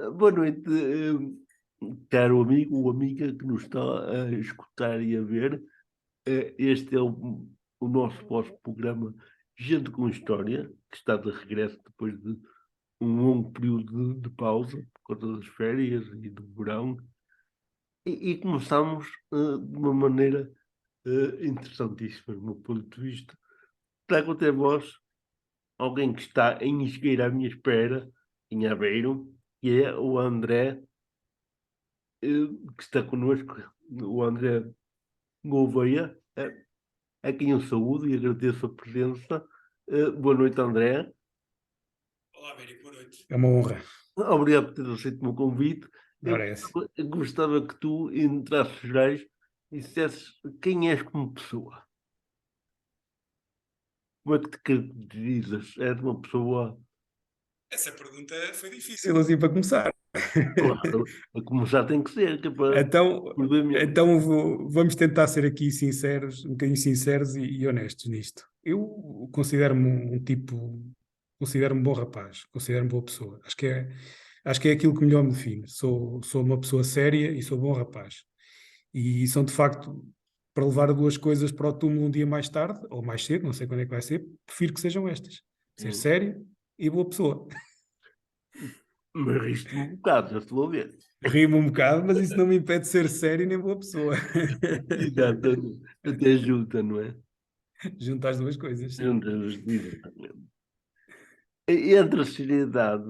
Boa noite, caro amigo ou amiga que nos está a escutar e a ver. Este é o nosso vosso programa Gente com História, que está de regresso depois de um longo período de pausa, por causa das férias e do verão. E começamos de uma maneira interessantíssima, do meu ponto de vista. Trago até vós alguém que está em Isgueira à minha espera, em Aveiro, que é o André, que está connosco, o André Gouveia, a quem eu saúdo e agradeço a presença. Boa noite, André. Olá, Américo, boa noite. É uma honra. Obrigado por ter aceito o meu convite. Ora, é essa. Eu gostava que tu, em traços gerais, dissesses quem és como pessoa. Como é que te caracterizas? És uma pessoa, Essa pergunta foi difícil, assim, para começar. claro, a começar tem que ser, que é para Então, perder menos. então vamos tentar ser aqui sinceros, um bocadinho sinceros e honestos nisto. Eu considero-me considero-me bom rapaz, considero-me boa pessoa. Acho que é aquilo que melhor me define. Sou uma pessoa séria e sou bom rapaz. E são, de facto, para levar duas coisas para o túmulo um dia mais tarde, ou mais cedo, não sei quando é que vai ser, prefiro que sejam estas. Ser Hum. sério e boa pessoa. Mas riste-me um bocado, já estou a ver. Rimo um bocado, mas isso não me impede de ser sério nem boa pessoa. Exato, até junta, não é? Junto às duas coisas, sim. Junta as medidas. Entre a seriedade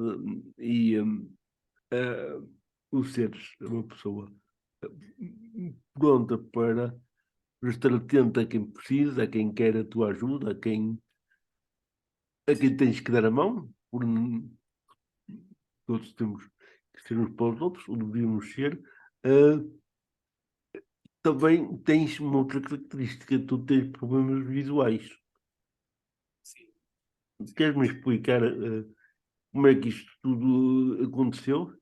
e eh, o seres uma pessoa pronta para estar atenta a quem precisa, a quem quer a tua ajuda, a quem tens que dar a mão, todos temos que ser uns para os outros, ou devíamos ser. eh, Também tens uma outra característica, tu tens problemas visuais. Sim. Queres-me explicar como é que isto tudo aconteceu?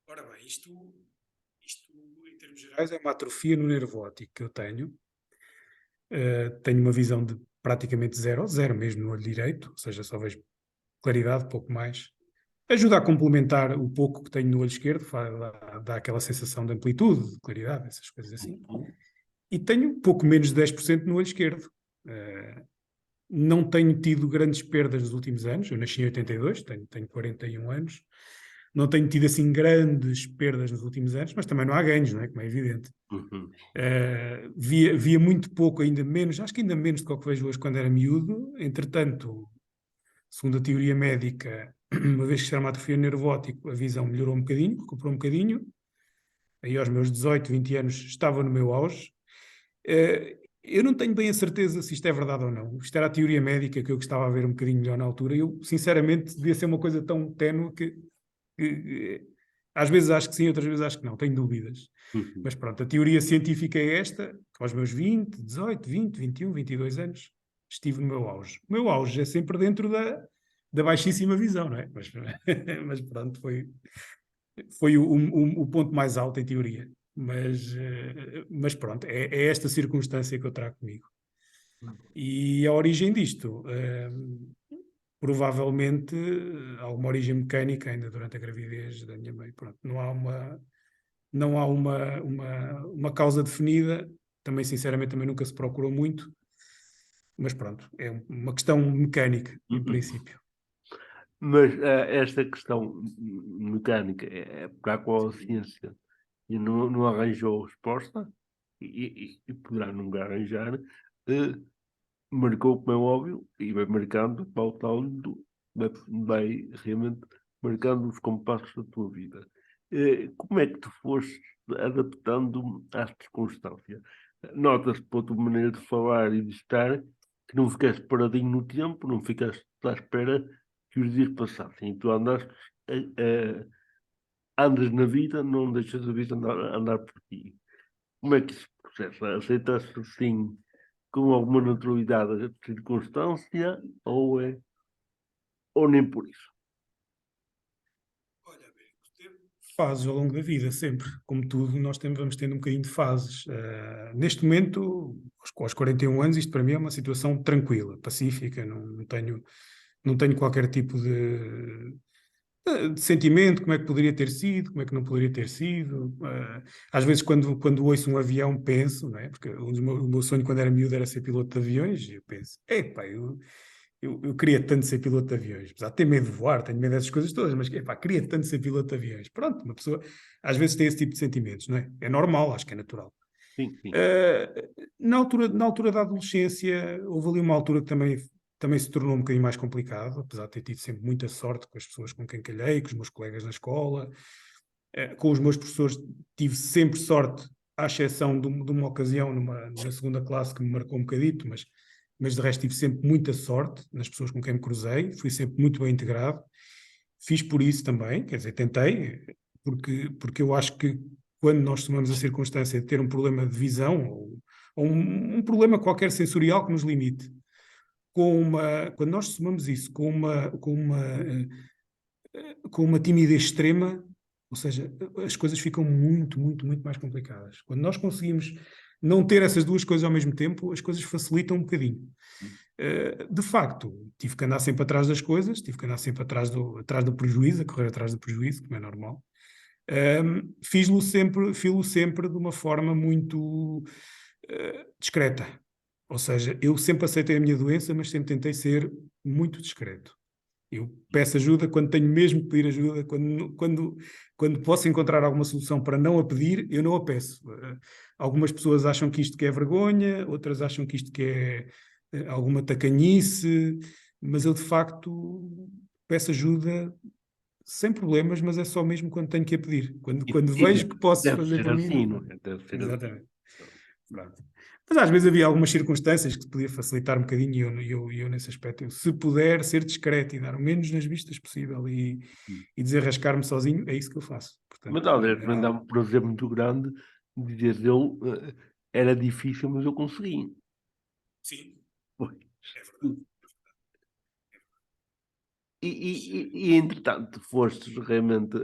Ora bem, isto em termos gerais é uma atrofia no nervo óptico que eu tenho. Tenho uma visão de praticamente zero, zero mesmo no olho direito, ou seja, só vejo claridade, pouco mais. Ajuda a complementar o pouco que tenho no olho esquerdo, dá aquela sensação de amplitude, de claridade, essas coisas assim. E tenho pouco menos de 10% no olho esquerdo. Não tenho tido grandes perdas nos últimos anos. Eu nasci em 82, tenho 41 anos. Não tenho tido assim grandes perdas nos últimos anos, mas também não há ganhos, não é? Como é evidente. Uhum. Via muito pouco, ainda menos, acho que ainda menos do que vejo hoje quando era miúdo. Entretanto, segundo a teoria médica, uma vez que se chama atrofia nervo óptico, a visão melhorou um bocadinho, recuperou um bocadinho. Aí aos meus 18, 20 anos estava no meu auge. Eu não tenho bem a certeza se isto é verdade ou não. Isto era a teoria médica que eu gostava de ver um bocadinho melhor na altura. Eu, sinceramente, devia ser uma coisa tão ténue que às vezes acho que sim, outras vezes acho que não. Tenho dúvidas. Uhum. Mas pronto, a teoria científica é esta, que aos meus 20, 18, 20, 21, 22 anos estive no meu auge. O meu auge é sempre dentro da baixíssima visão, não é? Mas pronto, foi o ponto mais alto em teoria. Mas pronto, é esta circunstância que eu trago comigo. E a origem disto, provavelmente, alguma origem mecânica ainda durante a gravidez da minha mãe. Pronto, não há uma causa definida. Também, sinceramente, também nunca se procurou muito. Mas pronto, é uma questão mecânica, em Uhum. princípio. Mas esta questão mecânica é para a qual a ciência não arranjou resposta e poderá nunca arranjar, marcou, como é óbvio, e vai marcando, pautando, vai realmente marcando os compassos da tua vida. Como é que te foste adaptando às circunstâncias? Nota-se pela tua maneira de falar e de estar que não ficaste paradinho no tempo, não ficaste à espera que os dias passassem. Tu andas na vida, não deixas a vida andar por ti. Como é que isso se processa? Aceitas-te assim com alguma naturalidade a circunstância ou nem por isso? Olha, bem, fases ao longo da vida, sempre. Como tudo, nós vamos tendo um bocadinho de fases. Neste momento, aos 41 anos, isto para mim é uma situação tranquila, pacífica, não tenho qualquer tipo de de sentimento, como é que poderia ter sido, como é que não poderia ter sido. Às vezes, quando ouço um avião, penso, não é? Porque o meu sonho quando era miúdo era ser piloto de aviões, e eu penso, epá, eu queria tanto ser piloto de aviões, apesar de ter medo de voar, tenho medo dessas coisas todas, mas epá, queria tanto ser piloto de aviões. Pronto, uma pessoa às vezes tem esse tipo de sentimentos, não é? É normal, acho que é natural. Sim, sim. Na altura da adolescência, houve ali uma altura que também se tornou um bocadinho mais complicado, apesar de ter tido sempre muita sorte com as pessoas com quem calhei, com os meus colegas na escola, com os meus professores tive sempre sorte, à exceção de uma ocasião numa segunda classe que me marcou um bocadito, mas de resto tive sempre muita sorte nas pessoas com quem me cruzei, fui sempre muito bem integrado, fiz por isso também, quer dizer, tentei, porque eu acho que quando nós tomamos a circunstância de ter um problema de visão ou um problema qualquer sensorial que nos limite, quando nós somamos isso com uma timidez extrema, ou seja, as coisas ficam muito, muito, muito mais complicadas. Quando nós conseguimos não ter essas duas coisas ao mesmo tempo, as coisas facilitam um bocadinho. De facto, tive que andar sempre atrás das coisas, tive que andar sempre atrás do prejuízo, a correr atrás do prejuízo, como é normal. Fiz-lo sempre de uma forma muito discreta. Ou seja, eu sempre aceitei a minha doença, mas sempre tentei ser muito discreto. Eu peço ajuda quando tenho mesmo que pedir ajuda, quando posso encontrar alguma solução para não a pedir, eu não a peço. Algumas pessoas acham que isto que é vergonha, outras acham que isto que é alguma tacanhice, mas eu de facto peço ajuda sem problemas, mas é só mesmo quando tenho que a pedir. Quando vejo que posso Deve fazer ser por mim. assim, não é? Deve ser assim. Exatamente. Pronto. Mas às vezes havia algumas circunstâncias que se podia facilitar um bocadinho e eu nesse aspecto, se puder ser discreto e dar o menos nas vistas possível e desenrascar-me sozinho, é isso que eu faço. Mas Portanto, talvez me dá um prazer muito grande dizer eu era difícil, mas eu consegui. sim, Foi. é verdade. Entretanto, fostes realmente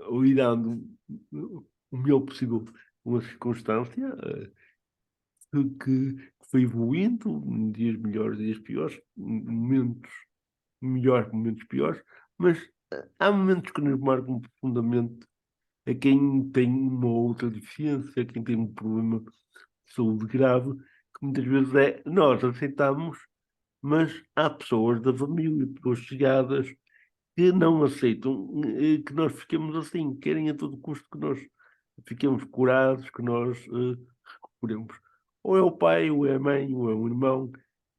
lidando o melhor possível com a circunstância, que foi evoluindo, dias melhores, dias piores, momentos melhores, momentos piores, mas há momentos que nos marcam profundamente a quem tem uma outra deficiência, a quem tem um problema de saúde grave, que muitas vezes nós aceitamos, mas há pessoas da família, pessoas chegadas, que não aceitam que nós fiquemos assim, querem a todo custo que nós fiquemos curados, que nós recuperemos. Ou é o pai, ou é a mãe, ou é um irmão,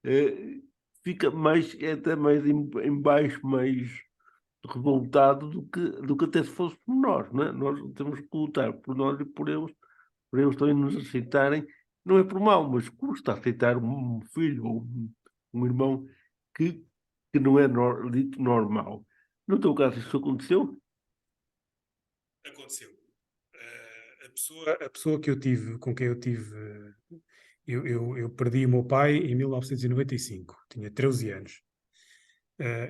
eh, fica mais, é até mais em baixo, mais revoltado do que até se fosse por nós, não é? Nós temos que lutar por nós e por eles também nos aceitarem. Não é por mal, mas custa aceitar um filho ou um irmão que, que não é dito normal. No teu caso, isso aconteceu? Aconteceu. A pessoa com quem eu tive, eu perdi o meu pai em 1995, tinha 13 anos.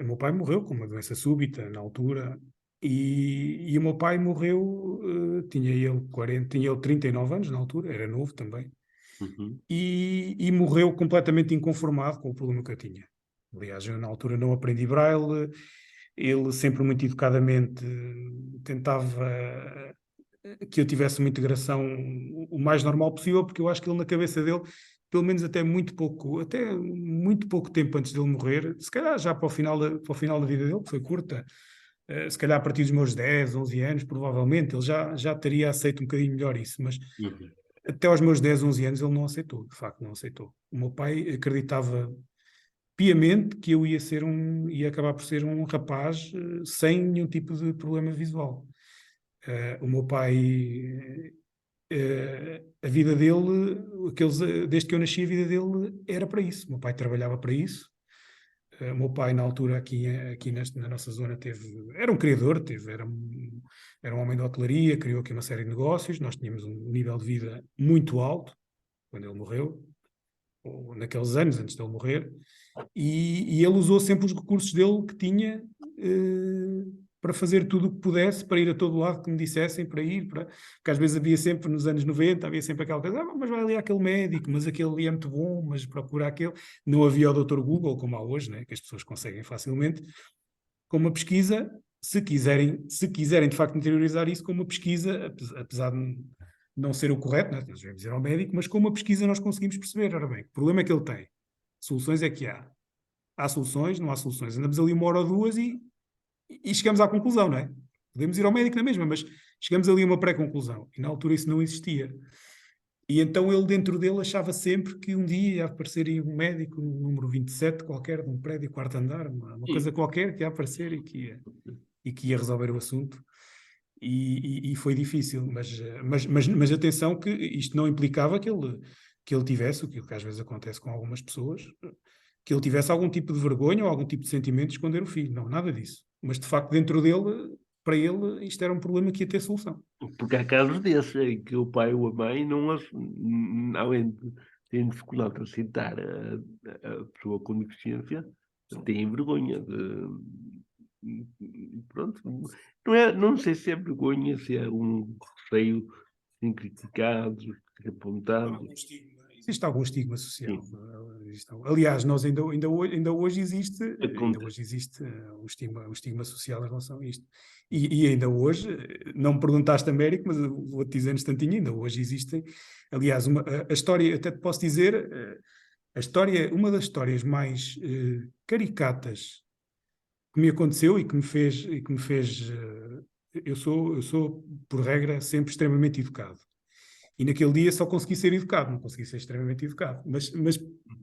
O meu pai morreu com uma doença súbita na altura e o meu pai morreu, tinha ele 39 anos na altura, era novo também, Uhum. e morreu completamente inconformado com o problema que eu tinha. Aliás, eu na altura não aprendi braille, ele sempre muito educadamente tentava que eu tivesse uma integração o mais normal possível, porque eu acho que ele na cabeça dele, pelo menos até muito pouco tempo antes dele morrer, se calhar já para o final da vida dele, que foi curta, se calhar a partir dos meus 10, 11 anos, provavelmente, ele já teria aceito um bocadinho melhor isso, mas Uhum. até aos meus 10, 11 anos ele não aceitou, de facto não aceitou. O meu pai acreditava piamente que eu ia acabar por ser um rapaz sem nenhum tipo de problema visual. O meu pai, a vida dele, desde que eu nasci, a vida dele era para isso. O meu pai trabalhava para isso. O meu pai, na altura, aqui na nossa zona, era um criador, era um homem de hotelaria, criou aqui uma série de negócios. Nós tínhamos um nível de vida muito alto quando ele morreu, ou naqueles anos antes de ele morrer. E ele usou sempre os recursos dele que tinha para fazer tudo o que pudesse, para ir a todo lado que me dissessem para ir, porque às vezes havia sempre, nos anos 90, havia sempre aquela coisa, mas vai ali àquele médico, mas aquele ali é muito bom, mas procura aquele. Não havia o Dr. Google, como há hoje, né, que as pessoas conseguem facilmente. com uma pesquisa, se quiserem de facto interiorizar isso com uma pesquisa, apesar de não ser o correto, né? Nós devemos ir ao médico, mas com uma pesquisa nós conseguimos perceber, ora bem, o problema é que ele tem. Soluções é que há. Há soluções, não há soluções. Andamos ali 1 hora ou 2 e chegamos à conclusão, não é? Podemos ir ao médico na mesma, mas chegamos ali a uma pré-conclusão. E na altura isso não existia. E então ele, dentro dele, achava sempre que um dia ia aparecer aí um médico no número 27 qualquer, de um prédio, quarto andar, uma coisa qualquer que ia aparecer e que ia resolver o assunto. E foi difícil, mas atenção que isto não implicava que ele tivesse, o que às vezes acontece com algumas pessoas, que ele tivesse algum tipo de vergonha ou algum tipo de sentimento de esconder o filho. Não, nada disso. Mas de facto, dentro dele, para ele, isto era um problema que ia ter solução. Porque há casos desses em que o pai ou a mãe, não, além de terem dificuldade de aceitar a pessoa com deficiência, têm vergonha pronto, não sei se é vergonha, se é um receio de serem criticados, de serem apontados. Existe algum estigma social. Sim. Aliás, nós ainda hoje existe um estigma social em relação a isto. E ainda hoje, não me perguntaste, Américo, mas eu vou-te dizer no instantinho, ainda hoje existem. Aliás, a história, até te posso dizer, uma das histórias mais caricatas que me aconteceu e que me fez eu sou, por regra, sempre extremamente educado. E naquele dia só consegui ser educado, não consegui ser extremamente educado. Mas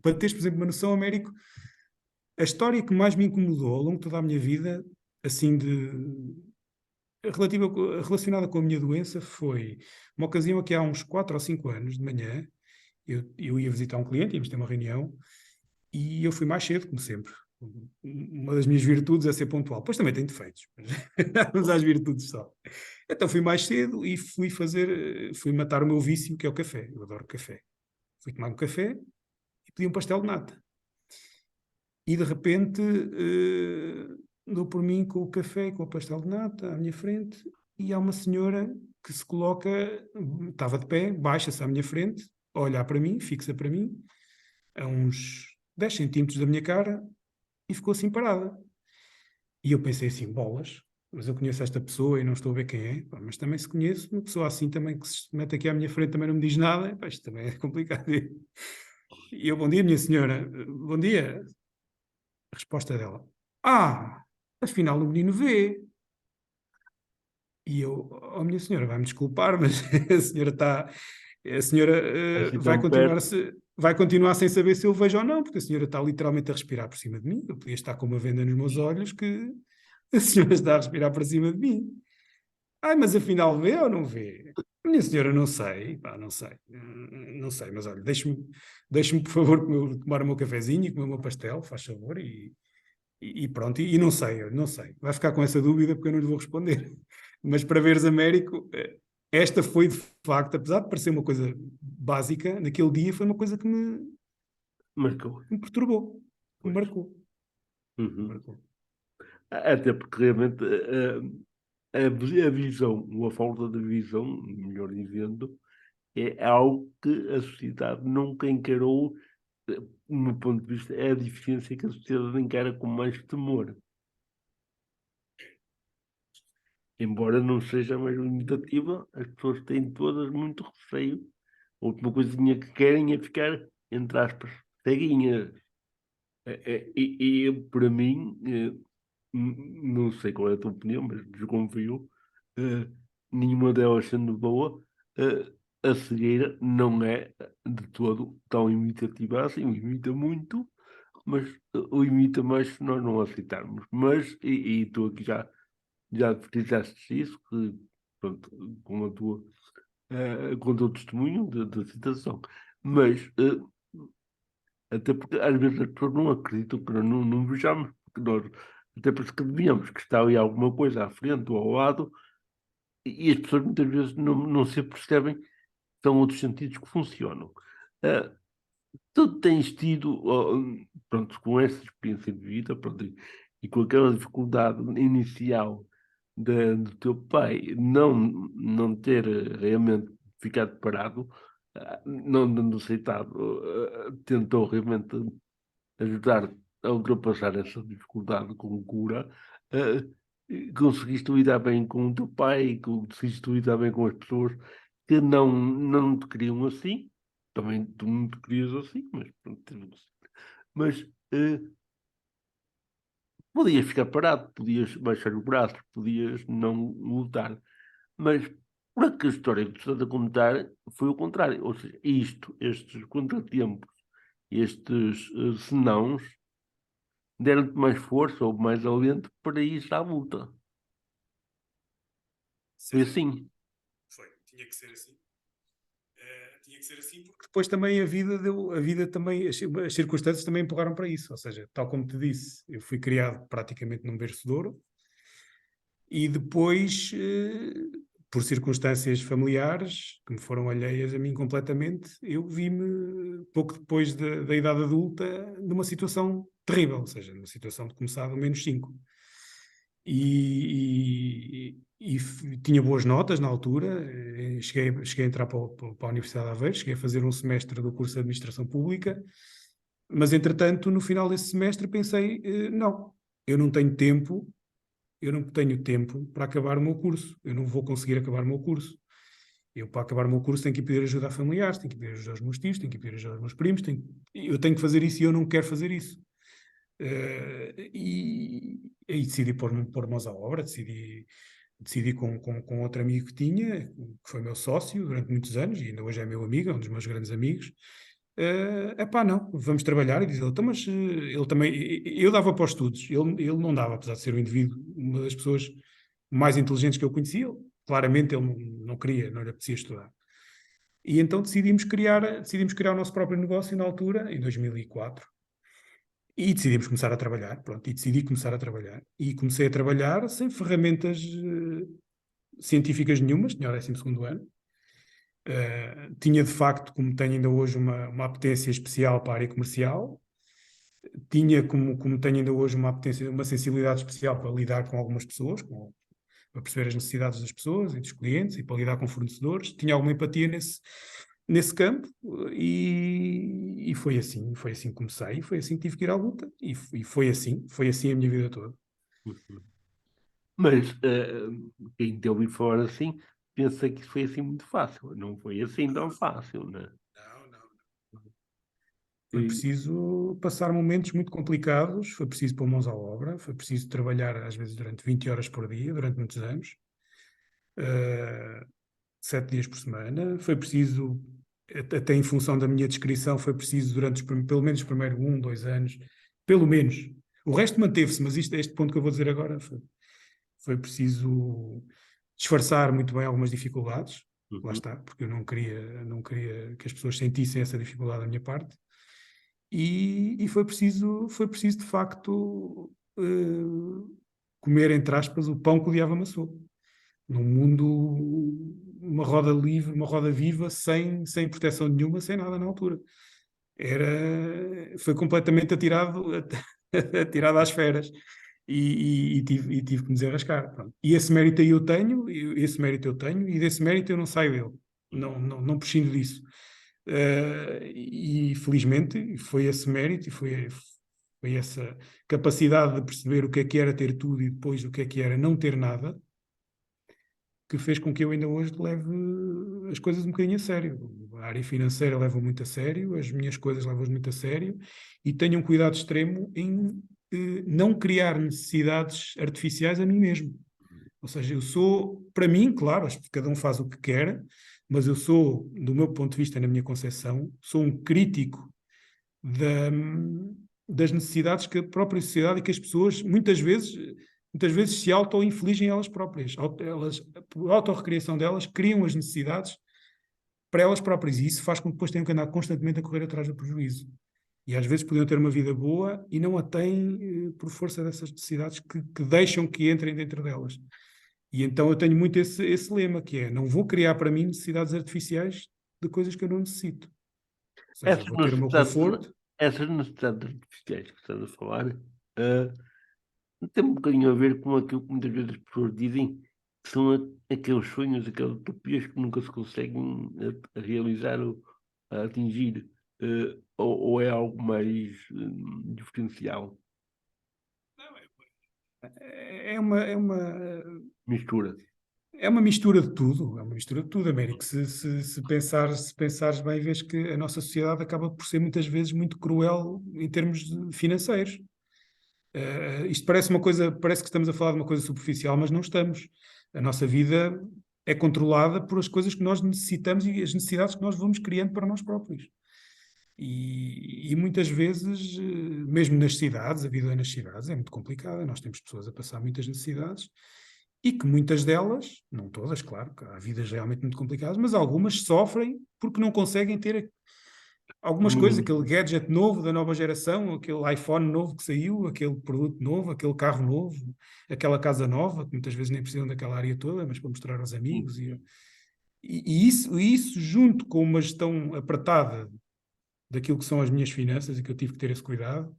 para teres, por exemplo, uma noção, Américo, a história que mais me incomodou ao longo de toda a minha vida, assim, relacionada com a minha doença, foi uma ocasião aqui há uns 4 ou 5 anos, de manhã, eu ia visitar um cliente, íamos ter uma reunião, e eu fui mais cedo, como sempre. Uma das minhas virtudes é ser pontual. Pois também tenho defeitos, mas às virtudes só. Então fui mais cedo e fui matar o meu vício, que é o café. Eu adoro café. Fui tomar um café e pedi um pastel de nata. E de repente dou por mim com o café, com o pastel de nata à minha frente, e há uma senhora que se coloca, estava de pé, baixa-se à minha frente, a olhar para mim, fixa para mim, a uns 10 centímetros da minha cara, e ficou assim parada. E eu pensei assim, bolas, mas eu conheço esta pessoa e não estou a ver quem é, pá, mas também se conheço, uma pessoa assim também que se mete aqui à minha frente também não me diz nada, pá, isto também é complicado. E eu, bom dia, minha senhora, bom dia. A resposta dela, afinal o menino vê. E eu, minha senhora, vai-me desculpar, mas a senhora Assim tão perto. vai continuar sem saber se eu vejo ou não, porque a senhora está literalmente a respirar por cima de mim. Eu podia estar com uma venda nos meus olhos que a senhora está a respirar por cima de mim. Mas afinal vê ou não vê? Minha senhora, não sei, pá, não sei. Não sei, mas olha, deixe-me por favor tomar o meu cafezinho e comer o meu pastel, faz favor, e pronto. E não sei, não sei. Vai ficar com essa dúvida porque eu não lhe vou responder. Mas para veres, Américo, esta foi de facto, apesar de parecer uma coisa básica, naquele dia foi uma coisa que Marcou. me perturbou, que me Pois. marcou. Uhum. Marcou. Até porque realmente a visão, ou a falta de visão, melhor dizendo, é algo que a sociedade nunca encarou, do meu ponto de vista, é a deficiência que a sociedade encara com mais temor. Embora não seja mais limitativa, as pessoas têm todas muito receio. A última coisinha que querem é ficar, entre aspas, ceguinhas. Para mim, não sei qual é a tua opinião, mas desconfio, eh, nenhuma delas sendo boa, a cegueira não é de todo tão imitativa assim, imita muito, mas limita mais se nós não aceitarmos. Mas, e tu aqui já frisaste isso, que, pronto, com o teu testemunho da situação. Mas, até porque às vezes as pessoas não acreditam que nós não vejamos, porque nós, até porque que devíamos que está ali alguma coisa à frente ou ao lado, e as pessoas muitas vezes não se percebem que são outros sentidos que funcionam. Ah, Tu tens tido, pronto, com essa experiência de vida, pronto, e com aquela dificuldade inicial do teu pai não ter realmente ficado parado, não dando aceitado, tentou realmente ajudar a ultrapassar essa dificuldade com cura, conseguiste lidar bem com o teu pai, conseguiste lidar bem com as pessoas que não te queriam assim, também tu não te querias assim, mas pronto, mas podias ficar parado, podias baixar o braço, podias não lutar, mas por que a história que tu estás a contar foi o contrário, ou seja, estes contratempos, estes senãos, deram-te mais força ou mais alento para ir à luta. Foi Sim, assim. foi. Tinha que ser assim. Tinha que ser assim porque depois também a vida também, as circunstâncias também empurraram para isso. Ou seja, tal como te disse, eu fui criado praticamente num berço de ouro e depois, por circunstâncias familiares que me foram alheias a mim completamente, eu vi-me pouco depois da idade adulta numa situação terrível, ou seja, numa situação de começar do -5. Tinha boas notas na altura, cheguei a entrar para a Universidade de Aveiro, cheguei a fazer um semestre do curso de Administração Pública, mas entretanto, no final desse semestre pensei, não, eu não tenho tempo, eu não tenho tempo para acabar o meu curso, eu não vou conseguir acabar o meu curso. Eu, para acabar o meu curso, tenho que ir pedir ajuda a familiares, tenho que ir pedir ajuda aos meus tios, tenho que ir pedir ajuda aos meus primos, eu tenho que fazer isso e eu não quero fazer isso. E decidi pôr mãos à obra, decidi com outro amigo que tinha, que foi meu sócio durante muitos anos, e ainda hoje é meu amigo, é um dos meus grandes amigos. Epá, não, vamos trabalhar. E diz ele, então, mas ele também, eu dava para os estudos, ele não dava, apesar de ser um indivíduo, uma das pessoas mais inteligentes que eu conhecia, claramente ele não queria, não lhe apetecia estudar. E então decidimos criar o nosso próprio negócio na altura, em 2004. E decidimos começar a trabalhar, pronto, e decidi começar a trabalhar. E comecei a trabalhar sem ferramentas científicas nenhumas, tinha o 12º ano. Tinha de facto, como tenho ainda hoje, uma apetência especial para a área comercial. Tinha, como tenho ainda hoje, uma sensibilidade especial para lidar com algumas pessoas, para perceber as necessidades das pessoas e dos clientes e para lidar com fornecedores. Tinha alguma empatia nesse campo e foi assim que comecei, foi assim que tive que ir à luta e foi assim a minha vida toda. Mas quem te ouviu falar assim, pensa que isso foi assim muito fácil. Não foi assim tão fácil, né? Não. Foi E, preciso passar momentos muito complicados, foi preciso pôr mãos à obra, foi preciso trabalhar às vezes durante 20 horas por dia, durante muitos anos, 7 dias por semana, foi preciso, até em função da minha descrição, foi preciso durante pelo menos os primeiros 1, 2 anos, pelo menos. O resto manteve-se, mas este ponto que eu vou dizer agora foi preciso disfarçar muito bem algumas dificuldades, lá uhum. está, porque eu não queria que as pessoas sentissem essa dificuldade da minha parte. E foi preciso de facto comer, entre aspas, o pão que o diabo amassou. Num mundo, uma roda livre, uma roda viva, sem proteção nenhuma, sem nada na altura. Foi completamente atirado às feras. E tive que me desenrascar. Pronto. E esse mérito aí eu tenho, e desse mérito eu não saio dele. Não prescindo disso. E felizmente foi esse mérito e foi essa capacidade de perceber o que era ter tudo e depois o que era não ter nada que fez com que eu ainda hoje leve as coisas um bocadinho a sério. A área financeira leva muito a sério, as minhas coisas levam muito a sério e tenho um cuidado extremo em não criar necessidades artificiais a mim mesmo. Ou seja, eu sou, para mim, claro, cada um faz o que quer, mas eu sou, do meu ponto de vista, na minha concepção, sou um crítico da, das necessidades que a própria sociedade e que as pessoas muitas vezes se auto-infligem elas próprias. Por autorrecriação delas, criam as necessidades para elas próprias e isso faz com que depois tenham que andar constantemente a correr atrás do prejuízo. E às vezes podiam ter uma vida boa e não a têm por força dessas necessidades que deixam que entrem dentro delas. E então eu tenho muito esse lema, que é, não vou criar para mim necessidades artificiais de coisas que eu não necessito. Ou seja, essas vou ter o meu necessidades, conforto. essas necessidades artificiais que estás a falar, tem um bocadinho a ver com aquilo que muitas vezes as pessoas dizem, que são aqueles sonhos, aquelas utopias que nunca se conseguem realizar ou atingir. ou é algo mais diferencial? É uma, é uma, Mistura. é uma mistura de tudo, Américo. Se pensares bem, vês que a nossa sociedade acaba por ser muitas vezes muito cruel em termos financeiros. Isto parece uma coisa, parece que estamos a falar de uma coisa superficial, mas não estamos. A nossa vida é controlada por as coisas que nós necessitamos e as necessidades que nós vamos criando para nós próprios. E muitas vezes, mesmo nas cidades, a vida nas cidades é muito complicada. Nós temos pessoas a passar muitas necessidades e que muitas delas, não todas, claro, que há vidas realmente muito complicadas, mas algumas sofrem porque não conseguem ter algumas coisas, Hum, aquele gadget novo da nova geração, aquele iPhone novo que saiu, aquele produto novo, aquele carro novo, aquela casa nova, que muitas vezes nem precisam daquela área toda, mas para mostrar aos sim. amigos. E isso, junto com uma gestão apertada daquilo que são as minhas finanças e que eu tive que ter esse cuidado,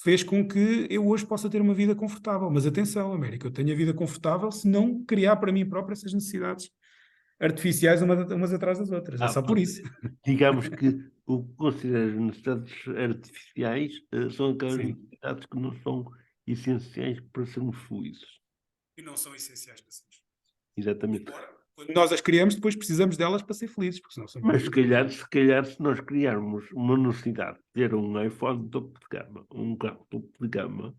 fez com que eu hoje possa ter uma vida confortável. Mas atenção, América, eu tenho a vida confortável se não criar para mim próprio essas necessidades artificiais umas atrás das outras. É só por Portanto, isso. digamos que o que consideras necessidades artificiais são aquelas Sim. necessidades que não são essenciais para sermos felizes. E não são essenciais para sermos. Exatamente. Embora, quando nós as criamos, depois precisamos delas para ser felizes, porque senão somos Mas infelizes. se calhar, se nós criarmos uma necessidade de ter um iPhone topo de gama, um carro topo de gama,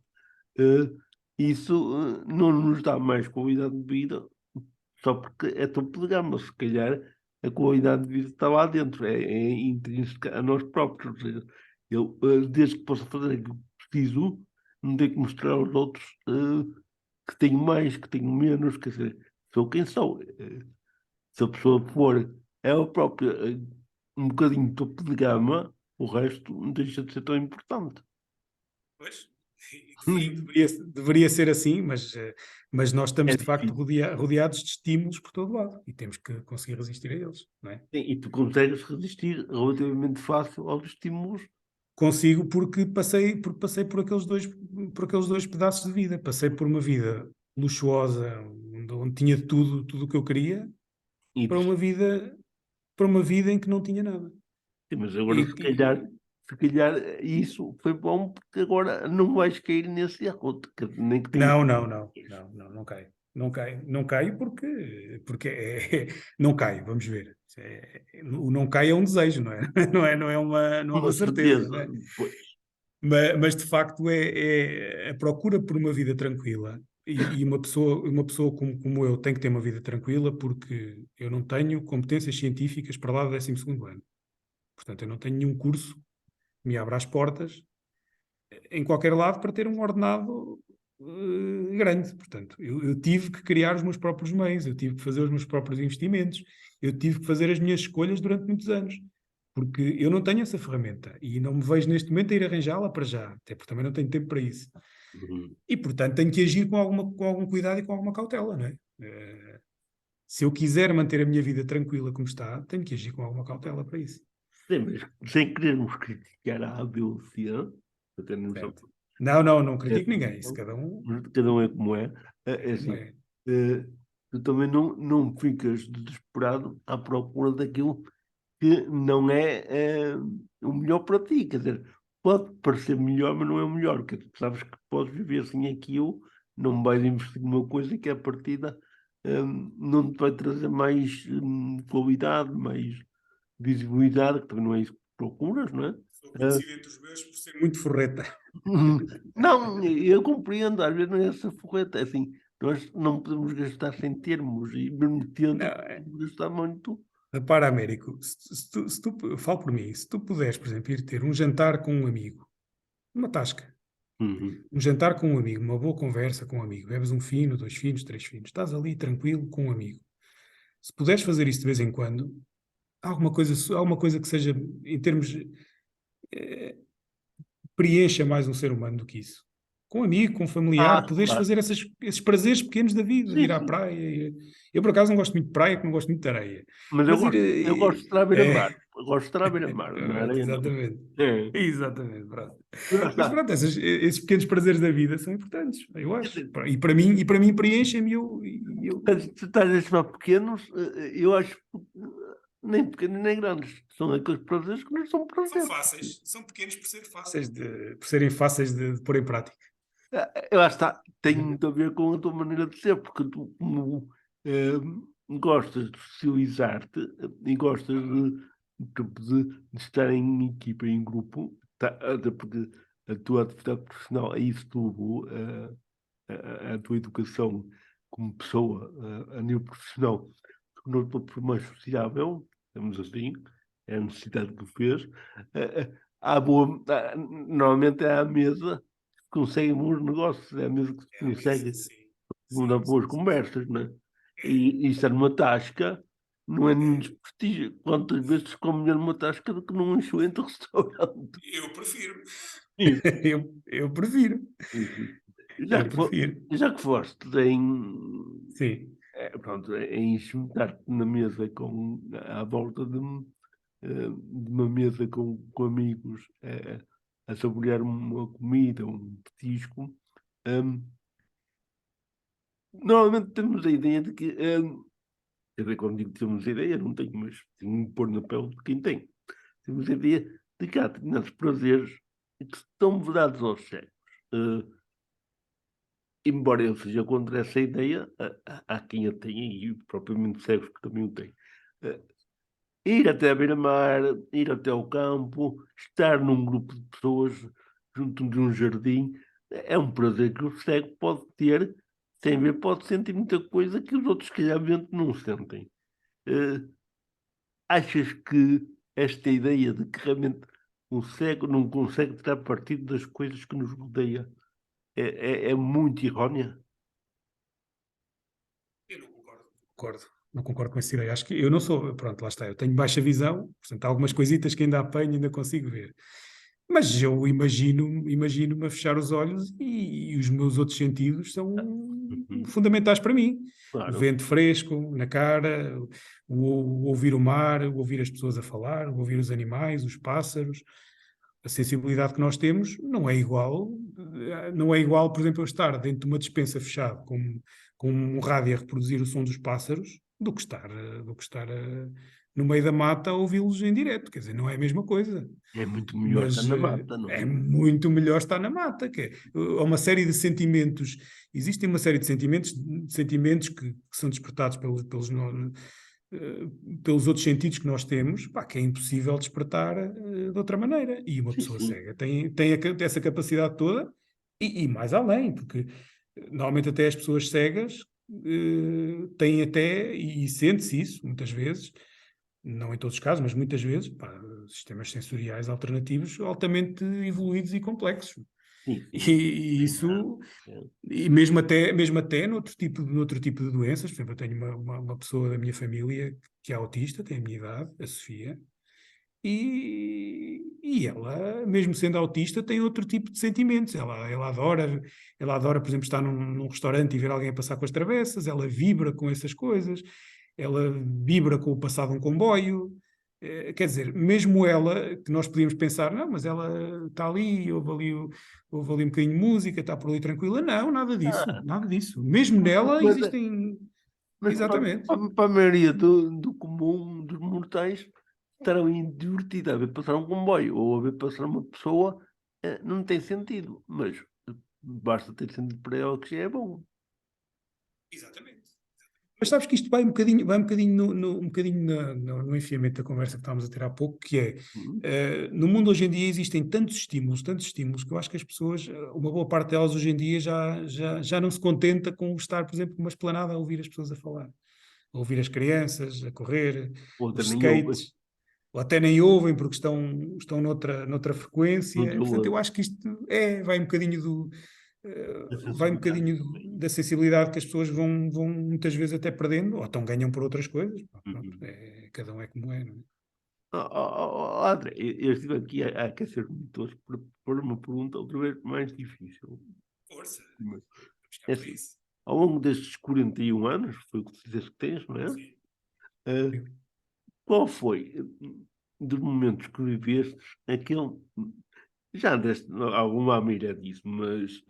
eh, isso não nos dá mais qualidade de vida só porque é topo de gama. Se calhar a qualidade de vida está lá dentro, é intrínseca a nós próprios. Ou seja, eu, desde que possa fazer aquilo que preciso, não tenho que mostrar aos outros que tenho mais, que tenho menos. Quer dizer, sou quem sou. Se a pessoa for ela própria um bocadinho topo de gama, o resto não deixa de ser tão importante. Pois, sim, deveria ser assim, mas nós estamos É de facto difícil. rodeados de estímulos por todo lado e temos que conseguir resistir a eles, não é? Sim, e tu consegues resistir relativamente fácil aos estímulos. Consigo porque passei por aqueles dois pedaços de vida. Passei por uma vida luxuosa, onde tinha tudo o que eu queria, E, para uma vida, para uma vida em que não tinha nada. sim, mas agora, E, se calhar isso foi bom, porque agora não vais cair nesse erro, nem que tenha. não, não, não, não, não, não caio. Não caio não caio, vamos ver. O não caio é um desejo, não é? Não é uma Uma certeza, certeza. não é? Pois. Mas de facto é a procura por uma vida tranquila. E uma pessoa como eu tem que ter uma vida tranquila porque eu não tenho competências científicas para lá do 12º ano. Portanto, eu não tenho nenhum curso que me abra as portas em qualquer lado para ter um ordenado grande. Portanto, eu tive que criar os meus próprios meios, eu tive que fazer os meus próprios investimentos, eu tive que fazer as minhas escolhas durante muitos anos. Porque eu não tenho essa ferramenta e não me vejo neste momento a ir arranjá-la para já, até porque também não tenho tempo para isso. Uhum. E, portanto, tenho que agir com algum cuidado e com alguma cautela, não é? Se eu quiser manter a minha vida tranquila como está, tenho que agir com alguma cautela para isso. Sim, mas sem querermos criticar a A, B ou C, até não sou. Certo? Não É, critico ninguém. Isso cada um é como é. É como assim, é. tu também não ficas desesperado à procura daquilo que não é o melhor para ti. Quer dizer, pode parecer melhor, mas não é o melhor. Quer dizer, tu sabes que podes viver sem aquilo, não vais investir numa coisa que à partida não te vai trazer mais qualidade, mais visibilidade, que também não é isso que procuras, não é? Sou Ah, conhecido entre os meus por ser muito forreta. não, eu compreendo, às vezes não é essa forreta, é assim, nós não podemos gastar sem termos, e mesmo Não, tendo, podemos gastar muito. repara, Américo, eu falo por mim, se tu puderes, por exemplo, ir ter um jantar com um amigo, uma tasca, Uhum. um jantar com um amigo, uma boa conversa com um amigo, bebes um fino, 2 finos, 3 finos, estás ali tranquilo com um amigo. Se puderes fazer isso de vez em quando, há alguma coisa que seja, em termos, eh, preencha mais um ser humano do que isso. Com um amigo, com um familiar, poderes Claro. fazer esses prazeres pequenos da vida, de Sim, ir à sim. praia. Eu, por acaso, não gosto muito de praia, porque não gosto muito de areia. Mas Mas ir. eu gosto de estar à beira-mar. É, Eu gosto de estar à beira-mar, na pronto, areia não. exatamente. É. Exatamente, pronto. Lá Mas está. pronto, esses pequenos prazeres da vida são importantes, eu Quer acho. dizer, E para mim preenchem-me. Eu, se estás a chamar pequenos, eu acho que nem pequenos nem grandes. São aqueles prazeres que não são São prazeres. fáceis, são pequenos por ser fáceis por serem fáceis de pôr em prática. Eu acho que tem muito a ver com a tua maneira de ser, porque tu, como gostas de socializar-te e gostas de estar em equipa, em grupo, até porque a tua atividade profissional é isso tudo, a tua educação como pessoa, a nível profissional, tornou-te mais sociável, digamos assim, é a necessidade que fez. Normalmente é à mesa que conseguem bons negócios, é a mesa que se É a mesa, consegue sim. dar Sim, boas sim, sim. conversas, não é? É, E isso é numa tasca, não é nenhum é. desprestígio. Quantas vezes se come melhor numa tasca do que num excelente restaurante? Eu prefiro. Sim, Eu prefiro. sim, sim. Eu prefiro. Já que foste Sim. pronto, em juntar-te na mesa à volta de uma mesa com amigos, a saborear uma comida, um petisco, hum, normalmente temos a ideia de que, quer dizer, quando digo que temos a ideia, não tenho, mas tenho de me pôr na pele de quem tem. Temos a ideia de que há determinados prazeres que estão vedados aos cegos. Eh, Embora eu seja contra essa ideia, há quem a tenha e propriamente cegos que também o têm. Eh, Ir até a beira-mar, ir até ao campo, estar num grupo de pessoas junto de um jardim, é um prazer que o cego pode ter, sem ver, pode sentir muita coisa que os outros, se calhar, não sentem. Eh, Achas que esta ideia de que realmente o cego não consegue tirar partido das coisas que nos rodeia é muito errónea? Eu não concordo. Concordo. Não concordo com essa ideia. Acho que eu não sou. Pronto, lá está. Eu tenho baixa visão, portanto, há algumas coisitas que ainda apanho, ainda consigo ver. Mas eu imagino-me a fechar os olhos e os meus outros sentidos são Uhum. fundamentais para mim. O Claro, vento fresco na cara, o ouvir o mar, o ouvir as pessoas a falar, o ouvir os animais, os pássaros. A sensibilidade que nós temos não é igual, por exemplo, eu estar dentro de uma despensa fechada com um rádio a reproduzir o som dos pássaros do que estar no meio da mata a ouvi-los em direto. Quer dizer, não é a mesma coisa. é muito melhor estar Mas na mata, não é é? muito melhor estar na mata. Há uma série de sentimentos, existem uma série de sentimentos que são despertados eh, pelos outros sentidos que nós temos, pá, que é impossível despertar de outra maneira. E uma Sim, pessoa sim. cega tem essa capacidade toda e mais além, porque normalmente até as pessoas cegas têm até, e sente-se isso muitas vezes, não em todos os casos, mas muitas vezes, pá, sistemas sensoriais alternativos altamente evoluídos e complexos. Sim, E, sim. e Verdade. isso, É. e mesmo até noutro tipo de doenças, por exemplo, eu tenho uma pessoa da minha família que é autista, tem a minha idade, a Sofia, e ela, mesmo sendo autista, tem outro tipo de sentimentos. Ela adora, por exemplo, estar num restaurante e ver alguém a passar com as travessas, ela vibra com essas coisas, ela vibra com o passar de um comboio. Quer dizer, mesmo ela, que nós podíamos pensar, não, mas ela está ali, houve ali um bocadinho de música, está por ali tranquila. Não, nada disso, Ah, nada disso. Mesmo nela mas, existem. mas Exatamente. para a maioria do comum dos mortais, estar ali divertido a ver passar um comboio ou a ver passar uma pessoa, não tem sentido. Mas basta ter sentido para ela que já é bom. Exatamente. Mas sabes que isto vai um bocadinho no enfiamento da conversa que estávamos a ter há pouco, que é, Hum. no mundo hoje em dia existem tantos estímulos, que eu acho que as pessoas, uma boa parte delas hoje em dia já não se contenta com estar, por exemplo, numa esplanada a ouvir as pessoas a falar, a ouvir as crianças a correr, Outra os nem ouve, skates, ou até nem ouvem porque estão noutra frequência. noutro E, portanto, eu lado. acho que isto vai um bocadinho A vai um sensibilidade bocadinho também. da sensibilidade que as pessoas vão muitas vezes até perdendo, ou então ganham por outras coisas. Pá, pronto, Uhum. cada um é como é, não é? André, eu estive aqui a aquecer o motor para pôr uma pergunta outra vez mais difícil. Força, Mas, vamos cá é para assim, isso. ao longo destes 41 anos, foi o que tu dizes que tens, não é? Sim. Eh, Qual foi, dos momentos que vivestes, aquele, já deste alguma mira disso, mas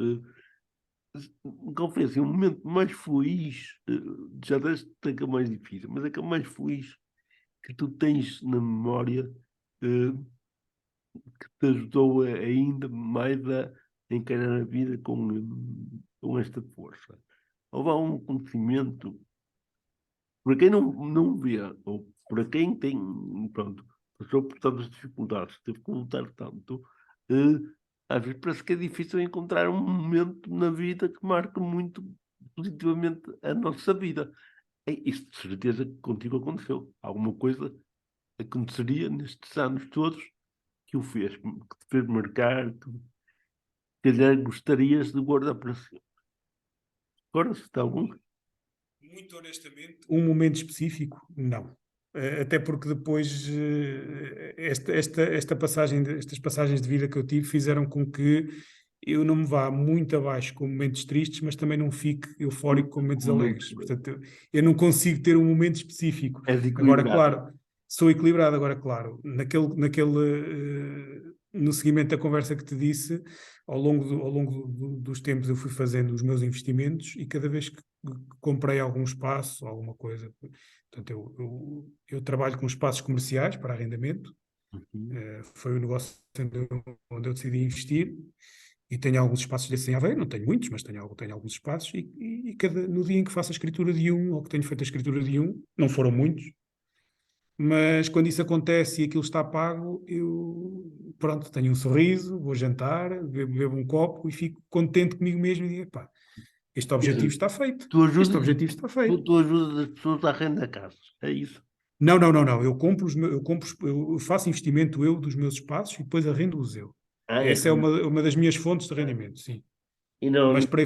qual foi assim, o momento mais feliz, já deste aquele mais difícil, mas aquele mais feliz que tu tens na memória que te ajudou ainda mais a encarar a vida com esta força? Houve algum conhecimento, para quem não vê, ou para quem tem, pronto, passou por tantas dificuldades, teve que lutar tanto, às vezes parece que é difícil encontrar um momento na vida que marque muito positivamente a nossa vida. Isso de certeza que contigo aconteceu. Alguma coisa aconteceria nestes anos todos que o fez, que te fez marcar, que calhar gostarias de guardar para si. Agora, se está algum. Muito honestamente, um momento específico, não. Até porque depois esta estas passagens de vida que eu tive fizeram com que eu não me vá muito abaixo com momentos tristes, mas também não fique eufórico com momentos alegres. Portanto, eu não consigo ter um momento específico. É Agora, equilibrado. claro, sou equilibrado. Agora, claro, no seguimento da conversa que te disse, ao longo dos tempos eu fui fazendo os meus investimentos e cada vez que comprei algum espaço, alguma coisa. Portanto, eu trabalho com espaços comerciais para arrendamento. Foi o negócio onde eu decidi investir e tenho alguns espaços desses em Aveiro, não tenho muitos, mas tenho alguns espaços e no dia em que faço a escritura de um, ou que tenho feito a escritura de um, não foram muitos, mas quando isso acontece e aquilo está pago, eu, pronto, tenho um sorriso, vou jantar, bebo um copo e fico contente comigo mesmo e digo, pá, este objetivo está feito. Tu Este ajudas, objetivo está feito. tu ajudas as pessoas a arrendar casas, é isso? Não, não, não, não. Eu faço investimento eu dos meus espaços e depois arrendo-os eu. É Essa é como. uma das minhas fontes de rendimento, sim. E não, Mas para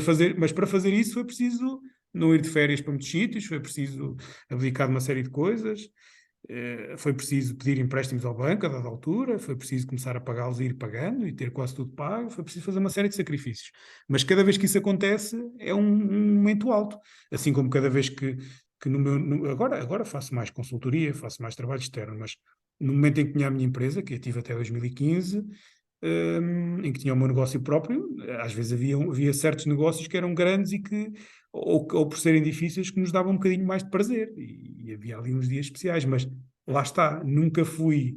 fazer isso foi preciso não ir de férias para muitos sítios, foi preciso abdicar de uma série de coisas, foi preciso pedir empréstimos ao banco a dada altura, foi preciso começar a pagá-los e ir pagando e ter quase tudo pago, foi preciso fazer uma série de sacrifícios. Mas cada vez que isso acontece é um momento alto. Assim como cada vez que agora faço mais consultoria, faço mais trabalho externo, mas no momento em que tinha a minha empresa, que eu tive até 2015, em que tinha o meu negócio próprio, às vezes havia certos negócios que eram grandes e que, ou por serem difíceis, que nos davam um bocadinho mais de prazer. E havia ali uns dias especiais, mas lá está, nunca fui,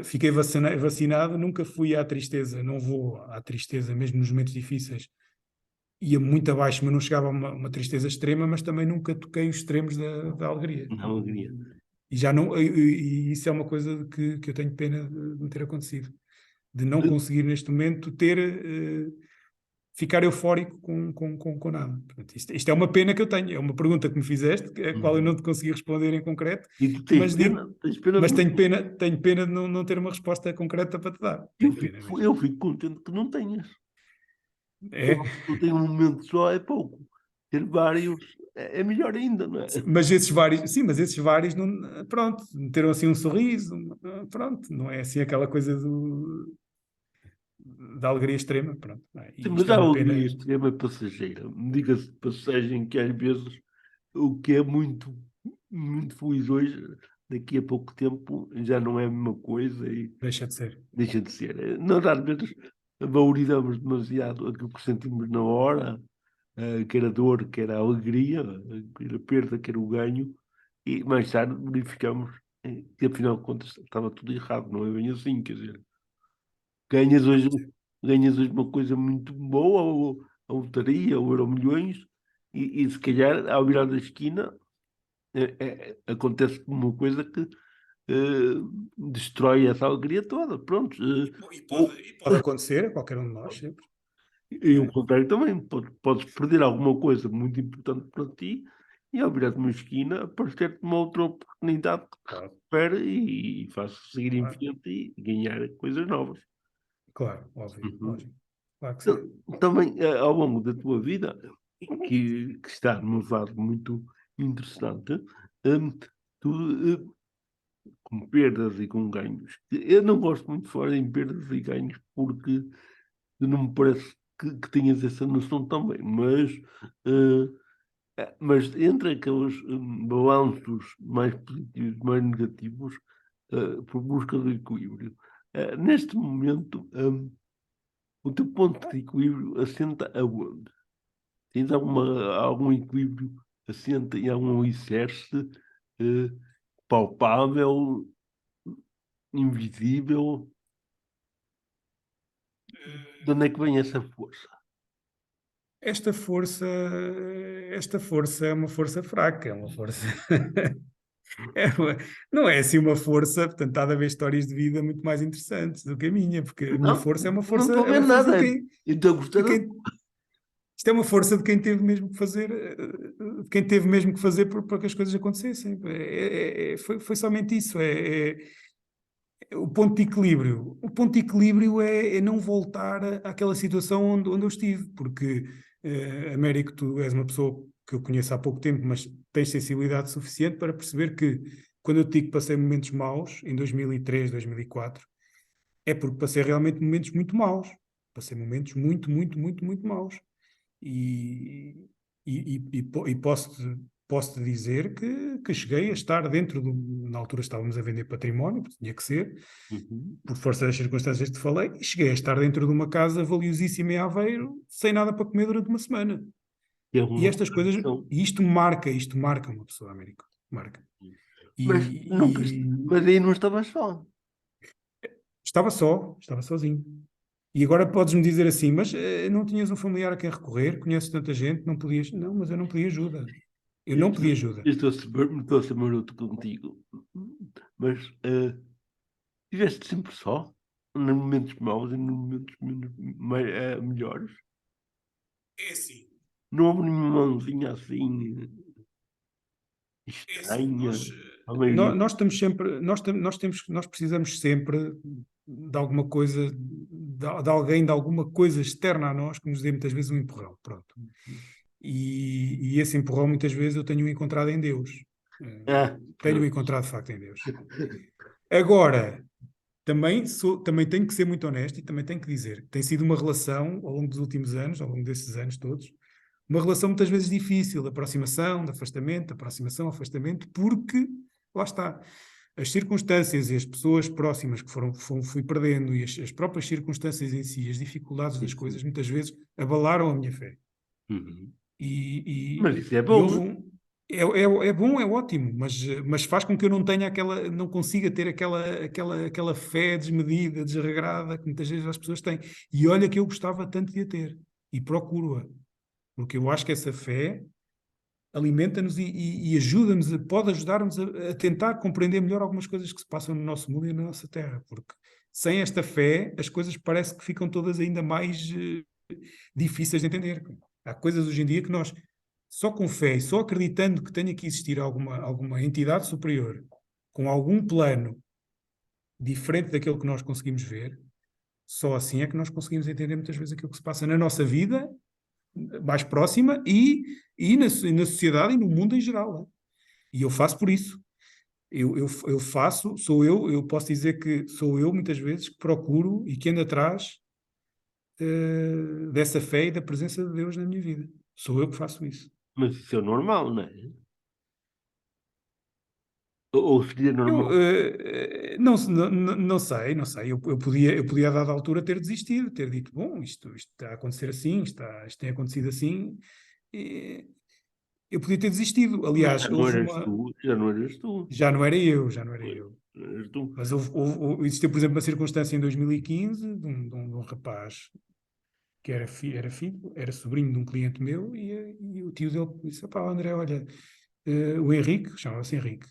fiquei vacinado, nunca fui à tristeza, não vou à tristeza mesmo nos momentos difíceis. Ia muito abaixo, mas não chegava a uma tristeza extrema, mas também nunca toquei os extremos da alegria. não alegria. E já não, e isso é uma coisa que eu tenho pena de me ter acontecido, de não conseguir neste momento ficar eufórico com nada. Portanto, isto é uma pena que eu tenho, é uma pergunta que me fizeste, a qual eu não te consegui responder em concreto, E tu mas digo, tens pena mas de tenho pena de não ter uma resposta concreta para te dar. Tenho pena mesmo. eu fico contente que não tenhas. É, Tu tens um momento só, é pouco. Ter vários é melhor ainda, não é? mas esses vários não, pronto, meteram assim um sorriso, pronto, não é assim aquela coisa da alegria extrema, pronto. Sim, E mas isto é a uma alegria pena. extrema é passageira. Diga-se de passagem que às vezes o que é muito, muito feliz hoje, daqui a pouco tempo já não é a mesma coisa e Deixa de ser. deixa de ser. Nós às vezes valorizamos demasiado aquilo que sentimos na hora, quer a dor, quer a alegria, quer a perda, quer o ganho, e mais tarde verificamos que afinal de contas estava tudo errado, não é bem assim, quer dizer, ganhas hoje, ganhas hoje uma coisa muito boa, ou a lotaria, ou Euromilhões, e se calhar ao virar da esquina acontece uma coisa que destrói essa alegria toda, pronto. E pode acontecer a qualquer um de nós, sempre. E o contrário também, podes perder alguma coisa muito importante para ti e ao virar de uma esquina aparecer-te uma outra oportunidade que te Claro, recupera e faz seguir em claro, frente e ganhar coisas novas. claro, óbvio, Uhum. óbvio. Claro que sim. Também ao longo da tua vida, que está numa fase muito interessante, hum, tu, com perdas e com ganhos. Eu não gosto muito de falar em perdas e ganhos porque não me parece que tenhas essa noção também, mas entre aqueles balanços mais positivos, mais negativos, por busca do equilíbrio. Neste momento, o teu ponto de equilíbrio assenta aonde? Tens algum equilíbrio assenta em algum alicerce? palpável, invisível. De onde é que vem essa força? Esta força é uma força fraca, é uma força. Não é assim uma força, portanto, há de haver histórias de vida muito mais interessantes do que a minha, porque a minha Não, força não estou a é ver uma força nada. Eu estou a de gostar. quem isto é uma força de quem teve mesmo que fazer, de quem teve mesmo que fazer para que as coisas acontecessem. Foi somente isso. O ponto de equilíbrio. O ponto de equilíbrio é não voltar àquela situação onde eu estive, porque, Américo, tu és uma pessoa que eu conheço há pouco tempo, mas tens sensibilidade suficiente para perceber que quando eu te digo que passei momentos maus, em 2003, 2004, é porque passei realmente momentos muito maus. Passei momentos muito, muito, muito, muito maus. E, e posso-te dizer que cheguei a estar dentro do. Na altura estávamos a vender património, porque tinha que ser, Uhum. por força das circunstâncias que te falei, e cheguei a estar dentro de uma casa valiosíssima em Aveiro, sem nada para comer durante uma semana. Que é E uma estas coisas, questão. e isto marca uma pessoa, Américo, marca. Mas, nunca, E mas aí não estava só. estava sozinho. E agora podes-me dizer assim, mas não tinhas um familiar a quem recorrer, conheces tanta gente, não podias. Não, mas eu não pedi ajuda. Eu não pedi ajuda. Estou a ser maroto contigo. Mas estiveste sempre só, nos momentos maus e nos momentos melhores. É assim, Não houve nenhuma mãozinha assim é assim, estranha. A maioria. nós estamos sempre, nós precisamos sempre de alguma coisa, de alguém, de alguma coisa externa a nós que nos dê muitas vezes um empurrão, pronto. E esse empurrão muitas vezes eu tenho encontrado em Deus. Ah, Tenho pronto. encontrado de facto em Deus. Agora, também tenho que ser muito honesto e também tenho que dizer que tem sido uma relação ao longo dos últimos anos, ao longo desses anos todos, uma relação muitas vezes difícil, de aproximação, de afastamento, de aproximação, afastamento, porque, lá está, as circunstâncias e as pessoas próximas que fui perdendo e as próprias circunstâncias em si, as dificuldades das coisas, muitas vezes abalaram a minha fé. Uhum. E, Mas isso é e houve bom. é bom, é ótimo, mas faz com que eu não tenha não consiga ter aquela fé desmedida, desregrada, que muitas vezes as pessoas têm. E olha que eu gostava tanto de a ter, e procuro-a, porque eu acho que essa fé alimenta-nos e ajuda-nos, pode ajudar-nos a tentar compreender melhor algumas coisas que se passam no nosso mundo e na nossa terra, porque sem esta fé as coisas parece que ficam todas ainda mais difíceis de entender. Há coisas hoje em dia que nós, só com fé e só acreditando que tenha que existir alguma entidade superior com algum plano diferente daquele que nós conseguimos ver, só assim é que nós conseguimos entender muitas vezes aquilo que se passa na nossa vida mais próxima e na sociedade e no mundo em geral. Né? E eu faço por isso. Eu faço, eu posso dizer que sou eu muitas vezes que procuro e que ando atrás dessa fé e da presença de Deus na minha vida. Sou eu que faço isso. Mas isso é normal, não é? Ou seria Eu normal? não sei. Eu podia a dada altura ter desistido, ter dito, bom, isto está a acontecer assim, isto tem acontecido assim. E eu podia ter desistido. Mas já Aliás, não eras tu, já não eras tu. já não era eu, já não era Pois, eu. não eras tu. Mas existiu, por exemplo, uma circunstância em 2015 de um rapaz que era sobrinho de um cliente meu e o tio dele disse, pá, André, olha, o Henrique, chamava-se Henrique,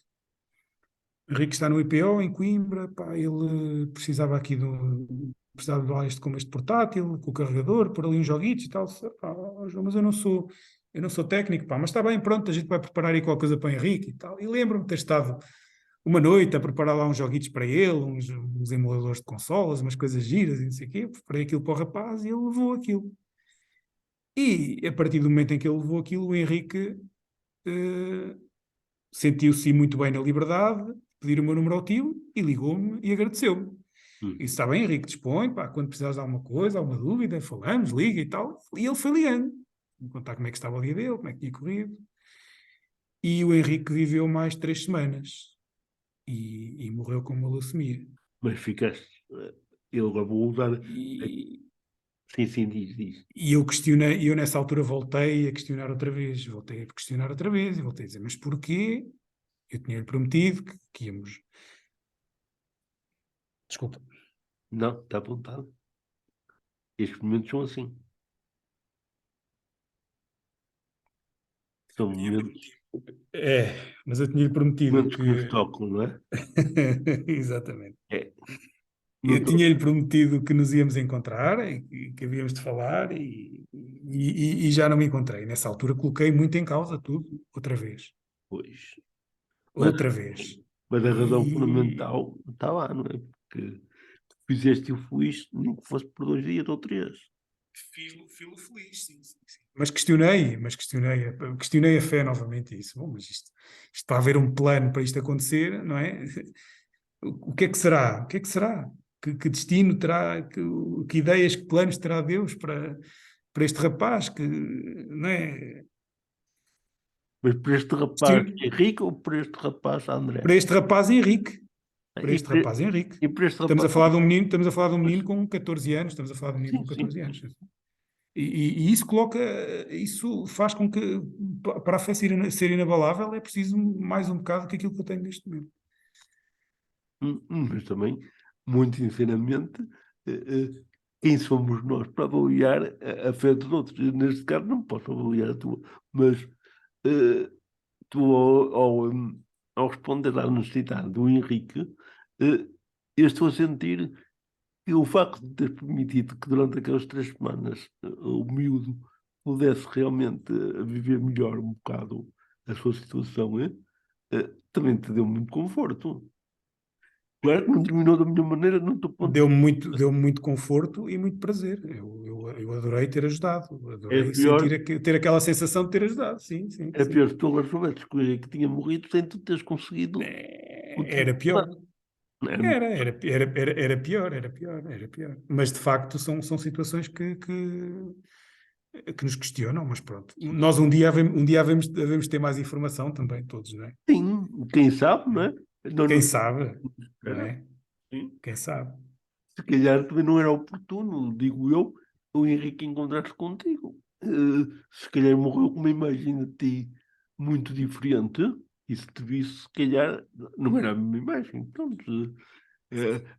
o Henrique está no IPO em Coimbra, pá, ele precisava de este como este portátil, com o carregador, por ali uns joguitos e tal. Pá, ó, João, mas eu não sou técnico, pá, mas está bem, pronto, a gente vai preparar aí qualquer coisa para o Henrique e tal. E lembro-me de ter estado uma noite a preparar lá uns joguitos para ele, uns emuladores de consolas, umas coisas giras e não sei o quê. Preparei aquilo para o rapaz e ele levou aquilo. E a partir do momento em que ele levou aquilo, o Henrique eh, sentiu-se muito bem na liberdade, pedir o meu número ao tio e ligou-me e agradeceu-me. E Uhum. está bem, Henrique, dispõe, pá, quando precisares de alguma coisa, alguma dúvida, falamos, liga e tal. E ele foi ligando, me contar como é que estava o dia dele, como é que tinha corrido. E o Henrique viveu mais 3 semanas e morreu com uma leucemia. Mas ficaste. Eu agora vou usar. E, Sim, sim, diz. e eu questionei, e eu nessa altura voltei a questionar outra vez, voltei a questionar outra vez e voltei a dizer, mas porquê? Eu tinha-lhe prometido que íamos... Desculpa. Não, está apontado. Estes momentos são assim. São momentos, Mas eu tinha-lhe prometido momentos que nos que... tocam, não é? Exatamente. É. Eu Não tô- tinha-lhe prometido que nos íamos encontrar e que havíamos de falar e já não me encontrei. Nessa altura coloquei muito em causa tudo, outra vez. Pois. Mas, Outra vez. mas a razão E, fundamental está lá, não é? Porque fizeste e o feliz, nem que fosse por 2 dias ou 3. Fiz-lo feliz, sim, sim, sim. Questionei a fé novamente isso. Bom, mas isto está a haver um plano para isto acontecer, não é? O que é que será? O que é que será? Que destino terá? Que ideias, que planos terá Deus para este rapaz? Que, não é? Mas para este rapaz Question- Henrique ou para este rapaz André? Para este rapaz Henrique. Para E este para, rapaz Henrique. e para este Estamos a rapaz. falar de um menino, estamos a falar de um menino com 14 anos, estamos a falar de um menino Sim, com sim. 14 anos. E isso faz com que, para a fé ser inabalável, é preciso mais um bocado que aquilo que eu tenho neste momento. Mas também, muito sinceramente, eh, eh, quem somos nós para avaliar a fé dos outros? Eu, neste caso, não posso avaliar a tua, mas eh, tu, ao responder à necessidade do Henrique, eu estou a sentir que o facto de ter permitido que durante aquelas 3 semanas o miúdo pudesse realmente viver melhor um bocado a sua situação, também te deu muito conforto. Claro que não terminou da minha maneira, não estou ponto de Deu-me muito conforto e muito prazer. Eu adorei ter ajudado, é adorei pior, ter aquela sensação de ter ajudado. Sim, sim, é sim. pior se tu agora soubesses que o Henrique tinha morrido sem tu teres conseguido Era pior. continuar. Não é? Era pior, era pior. Mas de facto são situações que nos questionam, mas pronto. Nós um dia havemos ter mais informação também, todos, não é? Sim, quem sabe, não é? Nós Quem não sabe, não espera, é? sim. Quem sabe? Se calhar também não era oportuno, digo eu, o Henrique encontrar-se contigo. Se calhar morreu com uma imagem de ti muito diferente, e se te visse, se calhar não era a mesma imagem. Portanto,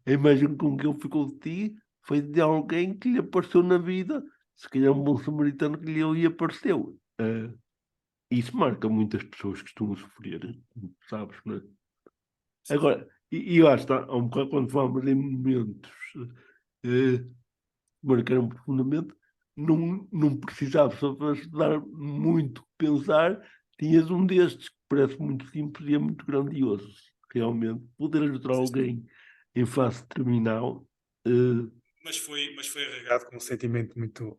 a imagem com que ele ficou de ti foi de alguém que lhe apareceu na vida, se calhar um bom samaritano que lhe apareceu. Isso marca muitas pessoas que estão a sofrer, sabes, não é? Agora, e lá está, há um bocado quando falamos em momentos eh, marcaram profundamente, não precisavas dar muito pensar, tinhas um destes que parece muito simples e é muito grandioso. Realmente, poder ajudar alguém em fase terminal. eh, Mas foi regado com um sentimento muito,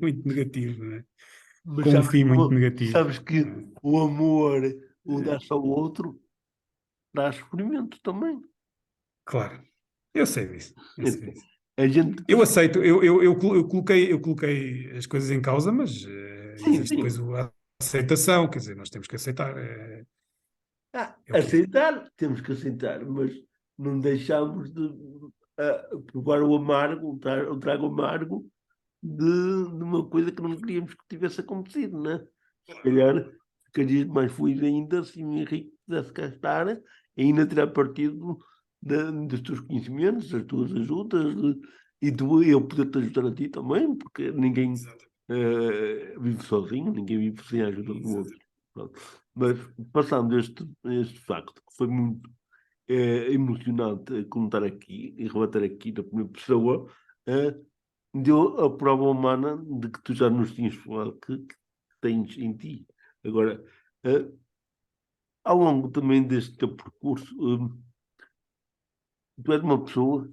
muito negativo, não é? mas Com um fim muito negativo. sabes que o amor, o dar-se ao outro, dá sofrimento também. Claro, eu sei disso, eu sei Então, disso. a gente. Eu aceito, eu coloquei as coisas em causa, mas Sim, existe depois sim. a aceitação, quer dizer, nós temos que aceitar, é o que é. Aceitar, temos que aceitar, mas não deixamos de provar o amargo, o trago amargo de uma coisa que não queríamos que tivesse acontecido, né? Se calhar ficarias mais feliz ainda se o Henrique pudesse cá estar e ainda tirar partido dos teus conhecimentos, das tuas ajudas, e eu poder-te ajudar a ti também, porque ninguém vive sozinho, ninguém vive sem a ajuda do outro. Pronto. Mas passando este facto, que foi muito emocionante contar aqui e relatar aqui na primeira pessoa, eh, deu a prova humana de que tu já nos tinhas falado que tens em ti. Agora, eh, ao longo também deste teu percurso, tu és uma pessoa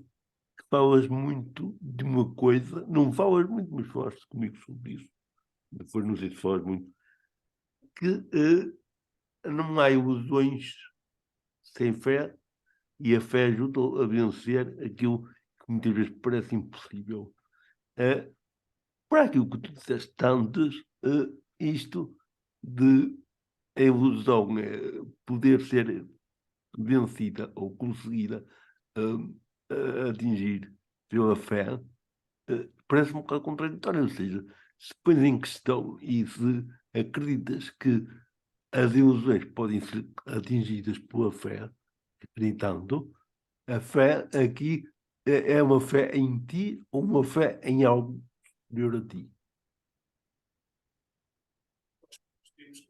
que falas muito de uma coisa, não falas muito, mas falaste comigo sobre isso. Depois não sei se falas muito, que não há ilusões sem fé e a fé ajuda a vencer aquilo que muitas vezes parece impossível. Para aquilo que tu disseste antes, isto de a ilusão poder ser vencida ou conseguida atingir pela fé, parece um bocado contraditório. Ou seja, se pões em questão e se acreditas que as ilusões podem ser atingidas pela fé, acreditando. A fé aqui é uma fé em ti ou uma fé em algo superior a ti.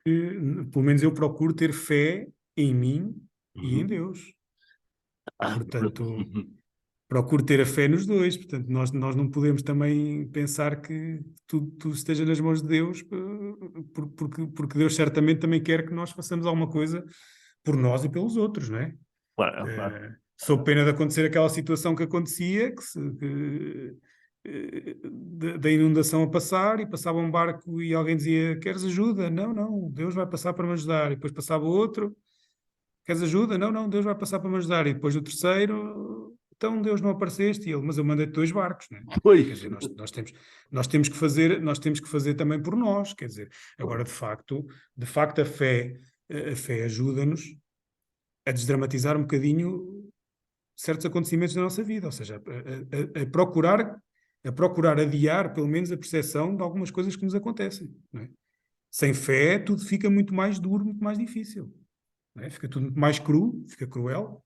Pelo menos eu procuro ter fé em mim e em Uhum. Deus. Pronto. Portanto, procuro ter a fé nos dois. Portanto, nós não podemos também pensar que tudo esteja nas mãos de Deus, porque Deus certamente também quer que nós façamos alguma coisa por nós e pelos outros, não é? Claro. Sob pena de acontecer aquela situação que acontecia, da inundação a passar, e passava um barco e alguém dizia: Queres ajuda? Não, não, Deus vai passar para me ajudar. E depois passava outro: Queres ajuda? Não, não, Deus vai passar para me ajudar. E depois o terceiro: Então Deus não apareceste. E ele: Mas eu mandei-te 2 barcos, né? Quer Pois, dizer, nós temos que fazer também por nós. Quer dizer, agora de facto a fé ajuda-nos a desdramatizar um bocadinho certos acontecimentos da nossa vida, ou seja, a procurar adiar, pelo menos, a percepção de algumas coisas que nos acontecem. Não é? Sem fé, tudo fica muito mais duro, muito mais difícil. Não é? Fica tudo muito mais cru, fica cruel.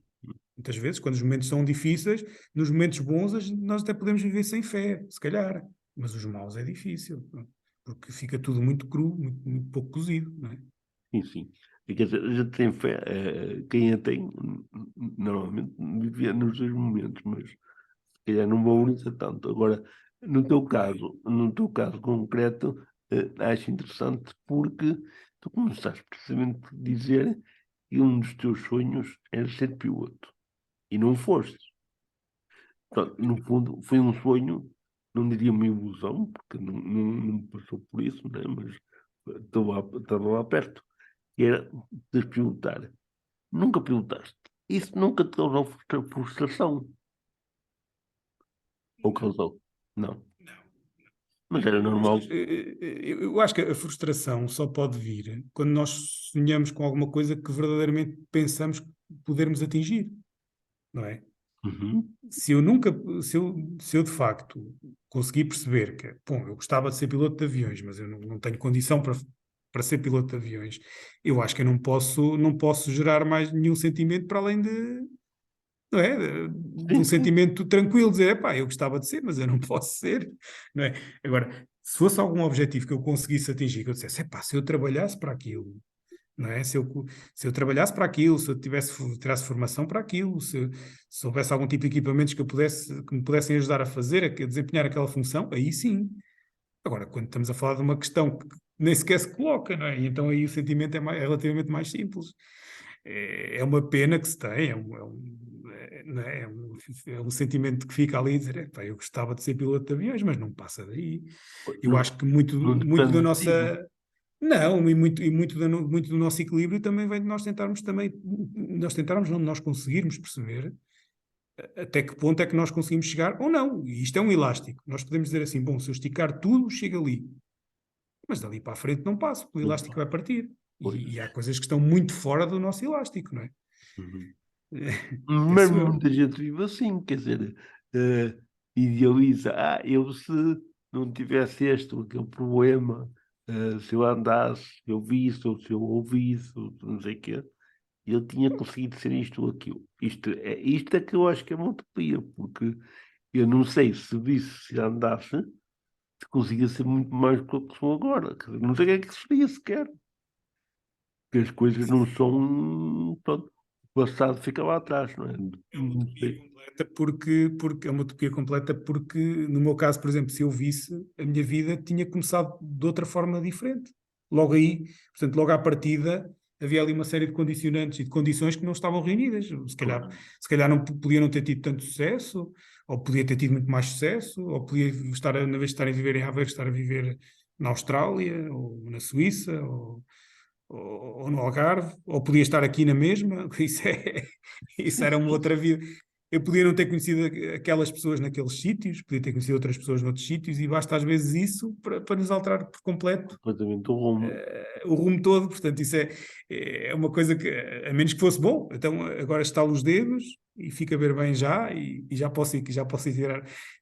Muitas vezes, quando os momentos são difíceis, nos momentos bons, nós até podemos viver sem fé, se calhar. Mas os maus é difícil, não é? Porque fica tudo muito cru, muito, muito pouco cozido. Não é? sim. E quer dizer, a gente tem fé, quem a tem, normalmente vivia nos dois momentos, mas se calhar não valoriza tanto. Agora, no teu caso concreto, acho interessante porque tu começaste precisamente a dizer que um dos teus sonhos era ser piloto e não foste. Portanto, no fundo, foi um sonho, não diria uma ilusão, porque não passou por isso, né? Mas estava lá perto, que era de pilotar. Nunca pilotaste. Isso nunca te causou frustração. Ou Não, causou? Não. não. Mas era Eu acho normal. que, eu acho que a frustração só pode vir quando nós sonhamos com alguma coisa que verdadeiramente pensamos podermos atingir, não é? Uhum. Se eu nunca, se eu de facto conseguir perceber que, bom, eu gostava de ser piloto de aviões, mas eu não tenho condição para ser piloto de aviões, eu acho que eu não posso gerar mais nenhum sentimento para além não é? De um Sim. sentimento tranquilo, dizer, epá, eu gostava de ser, mas eu não posso ser, não é? Agora, se fosse algum objetivo que eu conseguisse atingir, que eu dissesse, epá, se eu trabalhasse para aquilo, não é? Se eu trabalhasse para aquilo, se eu tirasse formação para aquilo, se houvesse algum tipo de equipamentos que me pudessem ajudar a fazer, a desempenhar aquela função, aí sim. Agora, quando estamos a falar de uma questão que nem sequer se coloca, não é? E então aí o sentimento é relativamente mais simples. É uma pena que se tem, não é? É um sentimento que fica ali a dizer, "Epá, eu gostava de ser piloto de aviões, mas não passa daí." Eu Não, acho que muito, não muito da depende de ti. nossa. Não, e muito do nosso equilíbrio também vem de nós tentarmos, não, nós conseguirmos perceber até que ponto é que nós conseguimos chegar ou não. E isto é um elástico. Nós podemos dizer assim, bom, se eu esticar tudo, chega ali. Mas dali para a frente não passo, o Não, elástico vai partir. pois. E há coisas que estão muito fora do nosso elástico, não é? Uhum. Mas Penso eu. muita gente vive assim, quer dizer, eh, idealiza, eu se não tivesse este ou aquele problema, se eu andasse, se eu visse, ou se eu ouvisse, ou não sei o quê, eu tinha conseguido ser isto ou aquilo. Isto é que eu acho que é uma utopia, porque eu não sei se visse, se andasse, se conseguia ser muito mais do que sou agora. Quer dizer, não sei o que é que seria sequer, porque as coisas não são, pronto, o passado fica lá atrás, não é? É uma Não utopia sei. completa porque é uma utopia completa porque, no meu caso, por exemplo, se eu visse, a minha vida tinha começado de outra forma diferente. Logo aí, portanto, logo à partida, havia ali uma série de condicionantes e de condições que não estavam reunidas. Se calhar, Claro. se calhar não podia não ter tido tanto sucesso, ou podia ter tido muito mais sucesso, ou podia estar, na vez de estar a viver em Aveiro, estar a viver na Austrália, ou na Suíça, ou no Algarve, ou podia estar aqui na mesma, isso era uma outra vida. Eu podia não ter conhecido aquelas pessoas naqueles sítios, podia ter conhecido outras pessoas noutros sítios, e basta às vezes isso para nos alterar por completo Completamente o rumo. o rumo todo. Portanto, isso é uma coisa que, a menos que fosse bom, então agora estalo os dedos e fica a ver bem já, e já posso ir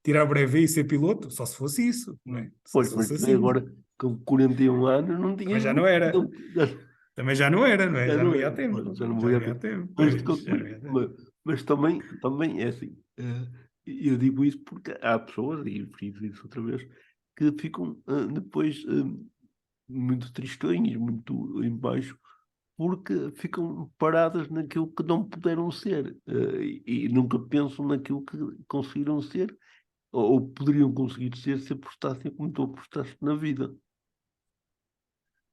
tirar brevê e ser piloto, só se fosse isso, não é? Só Pois, se mas fosse também assim. agora com 41 anos não Também tinhas já muito não era. tempo. Também já não era, não é? Já Já não não ia é, há tempo. pois, já não vou Já ir não a ia há tempo. tempo. Mas, Pois, já não ia há tempo. mas também é assim. Eu digo isso porque há pessoas, e fiz isso outra vez, que ficam depois muito tristonhas, muito em baixo, porque ficam paradas naquilo que não puderam ser e nunca pensam naquilo que conseguiram ser ou poderiam conseguir ser se apostassem como tu apostaste na vida.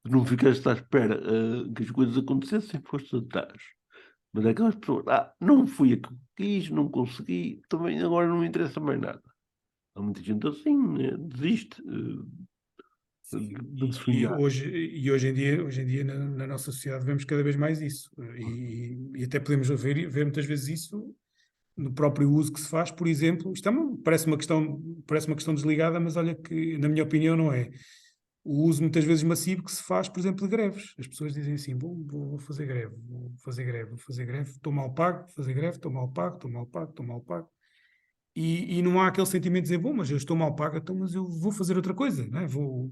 Não ficaste à espera que as coisas acontecessem, foste atrás. Mas aquelas pessoas, não fui aquilo que quis, não consegui, também agora não me interessa mais nada. Há muita gente assim, né? Desiste de E sonhar. hoje em dia na nossa sociedade vemos cada vez mais isso. E até podemos ver muitas vezes isso no próprio uso que se faz, por exemplo, isto parece uma questão desligada, mas olha que, na minha opinião, não é. O uso muitas vezes massivo que se faz, por exemplo, de greves. As pessoas dizem assim, bom, vou fazer greve, vou fazer greve, vou fazer greve, estou mal pago, vou fazer greve, estou mal pago, estou mal pago, estou mal pago. E não há aquele sentimento de dizer, bom, mas eu estou mal pago, então, mas eu vou fazer outra coisa, não é? Vou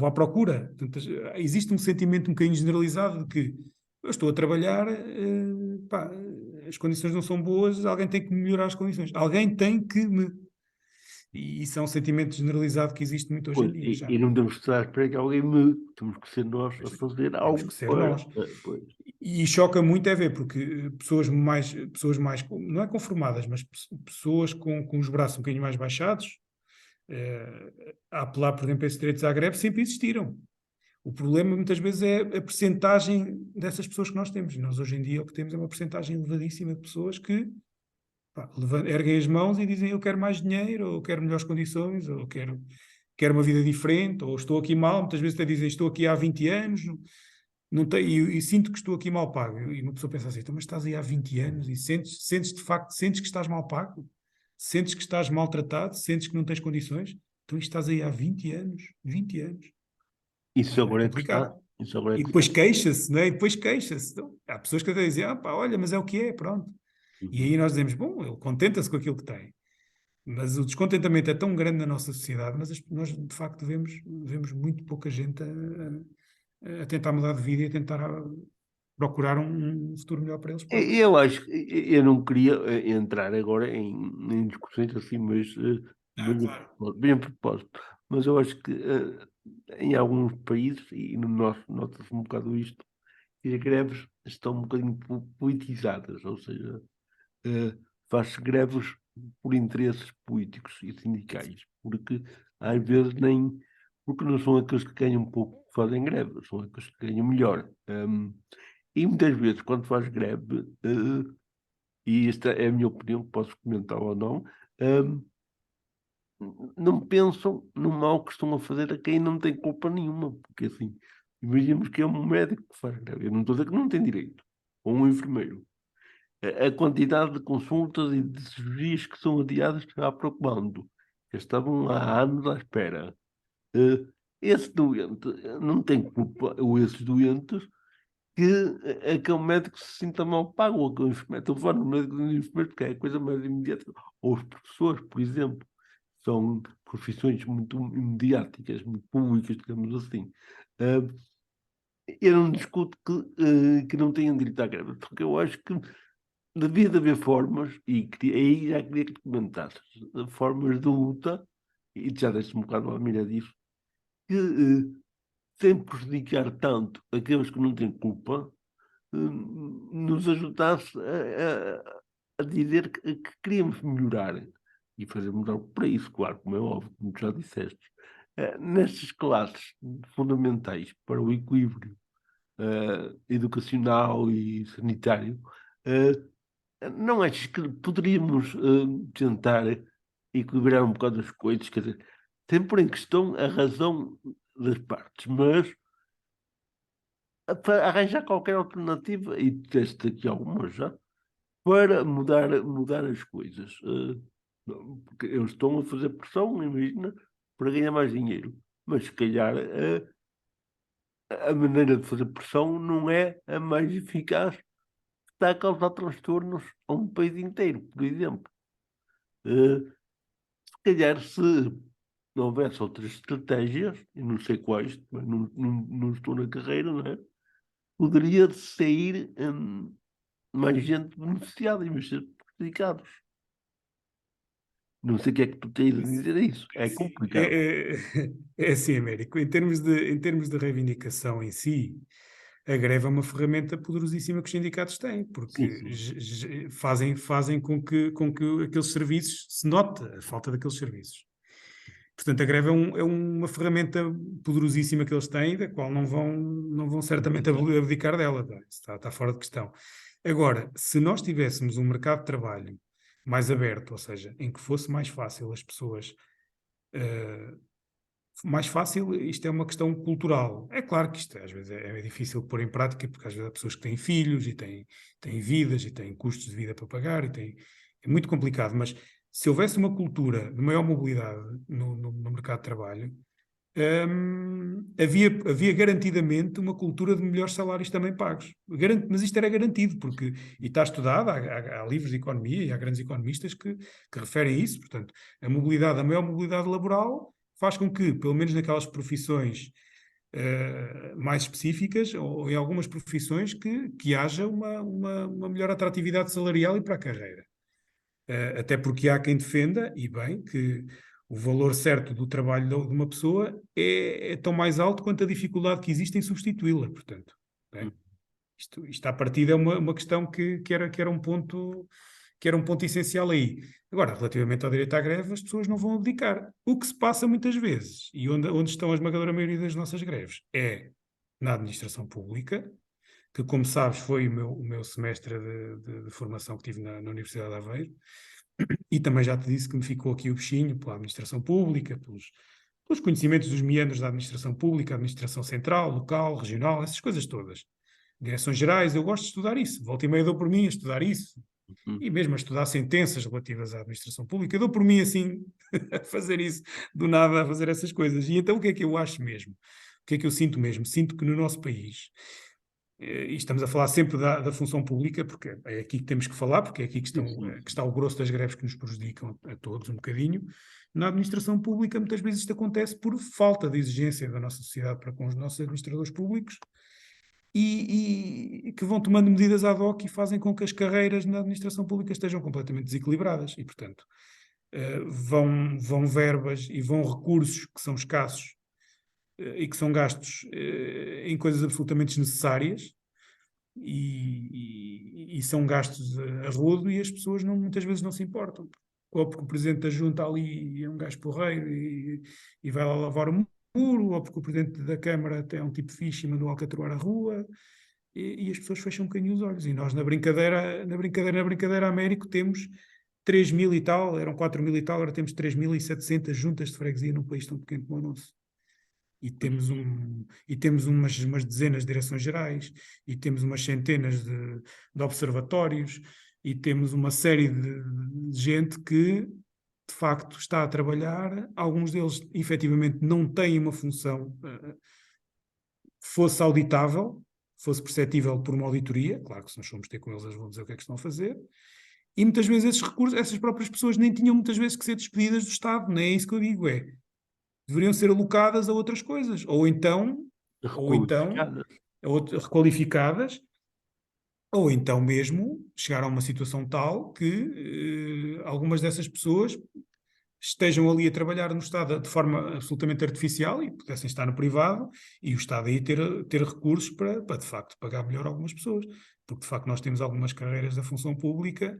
à procura. Portanto, existe um sentimento um bocadinho generalizado de que eu estou a trabalhar, pá, as condições não são boas, alguém tem que melhorar as condições. Alguém tem que me... E isso é um sentimento generalizado que existe muito hoje Pois, em dia já. e não temos que estar à espera que alguém me. Temos que ser nós a Pois, fazer temos que algo ser para. nós. Pois. E choca muito é ver, porque pessoas mais, não é conformadas, mas pessoas com os braços um bocadinho mais baixados, a apelar, por exemplo, a esses direitos à greve, sempre existiram. O problema muitas vezes é a percentagem dessas pessoas que nós temos. Nós hoje em dia o que temos é uma percentagem elevadíssima de pessoas que pá, erguem as mãos e dizem eu quero mais dinheiro, ou eu quero melhores condições, ou eu quero uma vida diferente, ou estou aqui mal. Muitas vezes até dizem estou aqui há 20 anos, não tenho, e sinto que estou aqui mal pago. E uma pessoa pensa assim, então, mas estás aí há 20 anos e sentes de facto, sentes que estás mal pago? Sentes que estás maltratado? Sentes que não tens condições? Então isto estás aí há 20 anos, 20 anos. Isso É agora é que está. complicado. Isso agora é E que depois está. queixa-se, não é? E depois queixa-se. Então, há pessoas que até dizem, pá, olha, mas é o que é, pronto. E Uhum. aí nós dizemos, bom, ele contenta-se com aquilo que tem. Mas o descontentamento é tão grande na nossa sociedade, mas nós de facto vemos muito pouca gente a tentar mudar de vida e a tentar procurar um futuro melhor para eles próprios. Eu acho que eu não queria entrar agora em discussões assim, mas Claro. bem a propósito. Mas eu acho que em alguns países, e no nosso nota-se um bocado isto, que as greves estão um bocadinho politizadas, ou seja, eh, faz-se greves por interesses políticos e sindicais, porque às vezes nem, porque não são aqueles que ganham pouco que fazem greve, são aqueles que ganham melhor. E muitas vezes, quando faz greve, e esta é a minha opinião, posso comentar ou não, hum, não pensam no mal que estão a fazer a quem não tem culpa nenhuma, porque assim, imaginemos que é um médico que faz greve, eu não estou a dizer que não tem direito, ou um enfermeiro. A quantidade de consultas e de cirurgias que são adiadas está preocupando. Estavam há anos à espera. Eh, Esse doente não tem culpa, ou esses doentes, que aquele médico se sinta mal pago, ou aquele enfermeiro. Estou a falar no médico e no enfermeiro, porque é a coisa mais imediata. Ou os professores, por exemplo, são profissões muito imediáticas, muito públicas, digamos assim. Eh, eu não discuto que não tenham direito à greve, porque eu acho que devia de haver formas, e aí já queria que te comentasses, formas de luta, e já deste um bocado a mira disso, que sem prejudicar tanto aqueles que não têm culpa, nos ajudasse a dizer que queríamos melhorar e fazermos algo para isso, claro, como é óbvio, como tu já disseste. Nestas classes fundamentais para o equilíbrio educacional e sanitário, não achas que poderíamos tentar equilibrar um bocado as coisas? Quer dizer, sempre em questão a razão das partes, mas para arranjar qualquer alternativa, e teste aqui algumas já, para mudar as coisas. Porque eles estão a fazer pressão, imagina, para ganhar mais dinheiro. Mas se calhar a maneira de fazer pressão não é a mais eficaz, que está a causar transtornos a um país inteiro, por exemplo. Se calhar se não houvesse outras estratégias, e não sei quais, mas não estou na carreira, não é? poderia sair mais gente beneficiada em vez de ser prejudicados. Não sei o que é que tu tens a dizer a isso. É complicado. É assim, Américo, em termos de reivindicação em si, a greve é uma ferramenta poderosíssima que os sindicatos têm, porque Sim. fazem com que aqueles serviços se note a falta daqueles serviços. Portanto, a greve é uma ferramenta poderosíssima que eles têm, da qual não vão certamente abdicar dela. Está fora de questão. Agora, se nós tivéssemos um mercado de trabalho mais aberto, ou seja, em que fosse mais fácil as pessoas. Mais fácil, isto é uma questão cultural. É claro que isto às vezes é difícil pôr em prática, porque às vezes há pessoas que têm filhos e têm vidas e têm custos de vida para pagar é muito complicado, mas se houvesse uma cultura de maior mobilidade no mercado de trabalho, havia garantidamente uma cultura de melhores salários também pagos. Mas isto era garantido, porque, e está estudado, há livros de economia e há grandes economistas que referem isso. Portanto, a maior mobilidade laboral faz com que, pelo menos naquelas profissões mais específicas, ou em algumas profissões, que haja uma melhor atratividade salarial e para a carreira. Até porque há quem defenda, e bem, que o valor certo do trabalho de uma pessoa é tão mais alto quanto a dificuldade que existe em substituí-la, portanto. Isto à partida é uma questão que era um ponto essencial aí. Agora, relativamente ao direito à greve, as pessoas não vão abdicar. O que se passa muitas vezes, e onde estão a esmagadora maioria das nossas greves, é na administração pública, que, como sabes, foi o meu semestre de formação que tive na Universidade de Aveiro, e também já te disse que me ficou aqui o bichinho pela administração pública, pelos conhecimentos dos meandros da administração pública, administração central, local, regional, essas coisas todas. Direções gerais, eu gosto de estudar isso. Volta e meia dou por mim a estudar isso. E mesmo a estudar sentenças relativas à administração pública, eu dou por mim assim, a fazer isso, do nada a fazer essas coisas. E então o que é que eu acho mesmo? O que é que eu sinto mesmo? Sinto que no nosso país, e estamos a falar sempre da função pública, porque é aqui que temos que falar, porque é aqui que está o grosso das greves que nos prejudicam a todos um bocadinho. Na administração pública, muitas vezes isto acontece por falta de exigência da nossa sociedade para com os nossos administradores públicos, e que vão tomando medidas ad hoc e fazem com que as carreiras na administração pública estejam completamente desequilibradas e, portanto, vão verbas e vão recursos que são escassos e que são gastos em coisas absolutamente desnecessárias e são gastos a rodo, e as pessoas muitas vezes não se importam. Ou porque o Presidente da Junta ali é um gajo porreiro e vai lá lavar o muro, ou porque o Presidente da Câmara é um tipo fixe e mandou alcatroar a rua, e as pessoas fecham um bocadinho os olhos. E nós, na brincadeira, Américo, temos 3.000 e tal, eram 4.000 e tal, agora temos 3.700 juntas de freguesia num país tão pequeno como o nosso. E temos umas dezenas de direções gerais, e temos umas centenas de observatórios, e temos uma série de gente que, de facto, está a trabalhar. Alguns deles, efetivamente, não têm uma função fosse auditável, fosse perceptível por uma auditoria. Claro que se nós formos ter com eles, eles vão dizer o que é que estão a fazer. E muitas vezes esses recursos, essas própriras pessoas nem tinham muitas vezes que ser despedidas do Estado. Não é isso que eu digo, deveriam ser alocadas a outras coisas, ou então requalificadas, ou então mesmo chegar a uma situação tal que algumas dessas pessoas estejam ali a trabalhar no Estado de forma absolutamente artificial e pudessem estar no privado, e o Estado aí ter recursos para de facto pagar melhor algumas pessoas, porque de facto nós temos algumas carreiras da função pública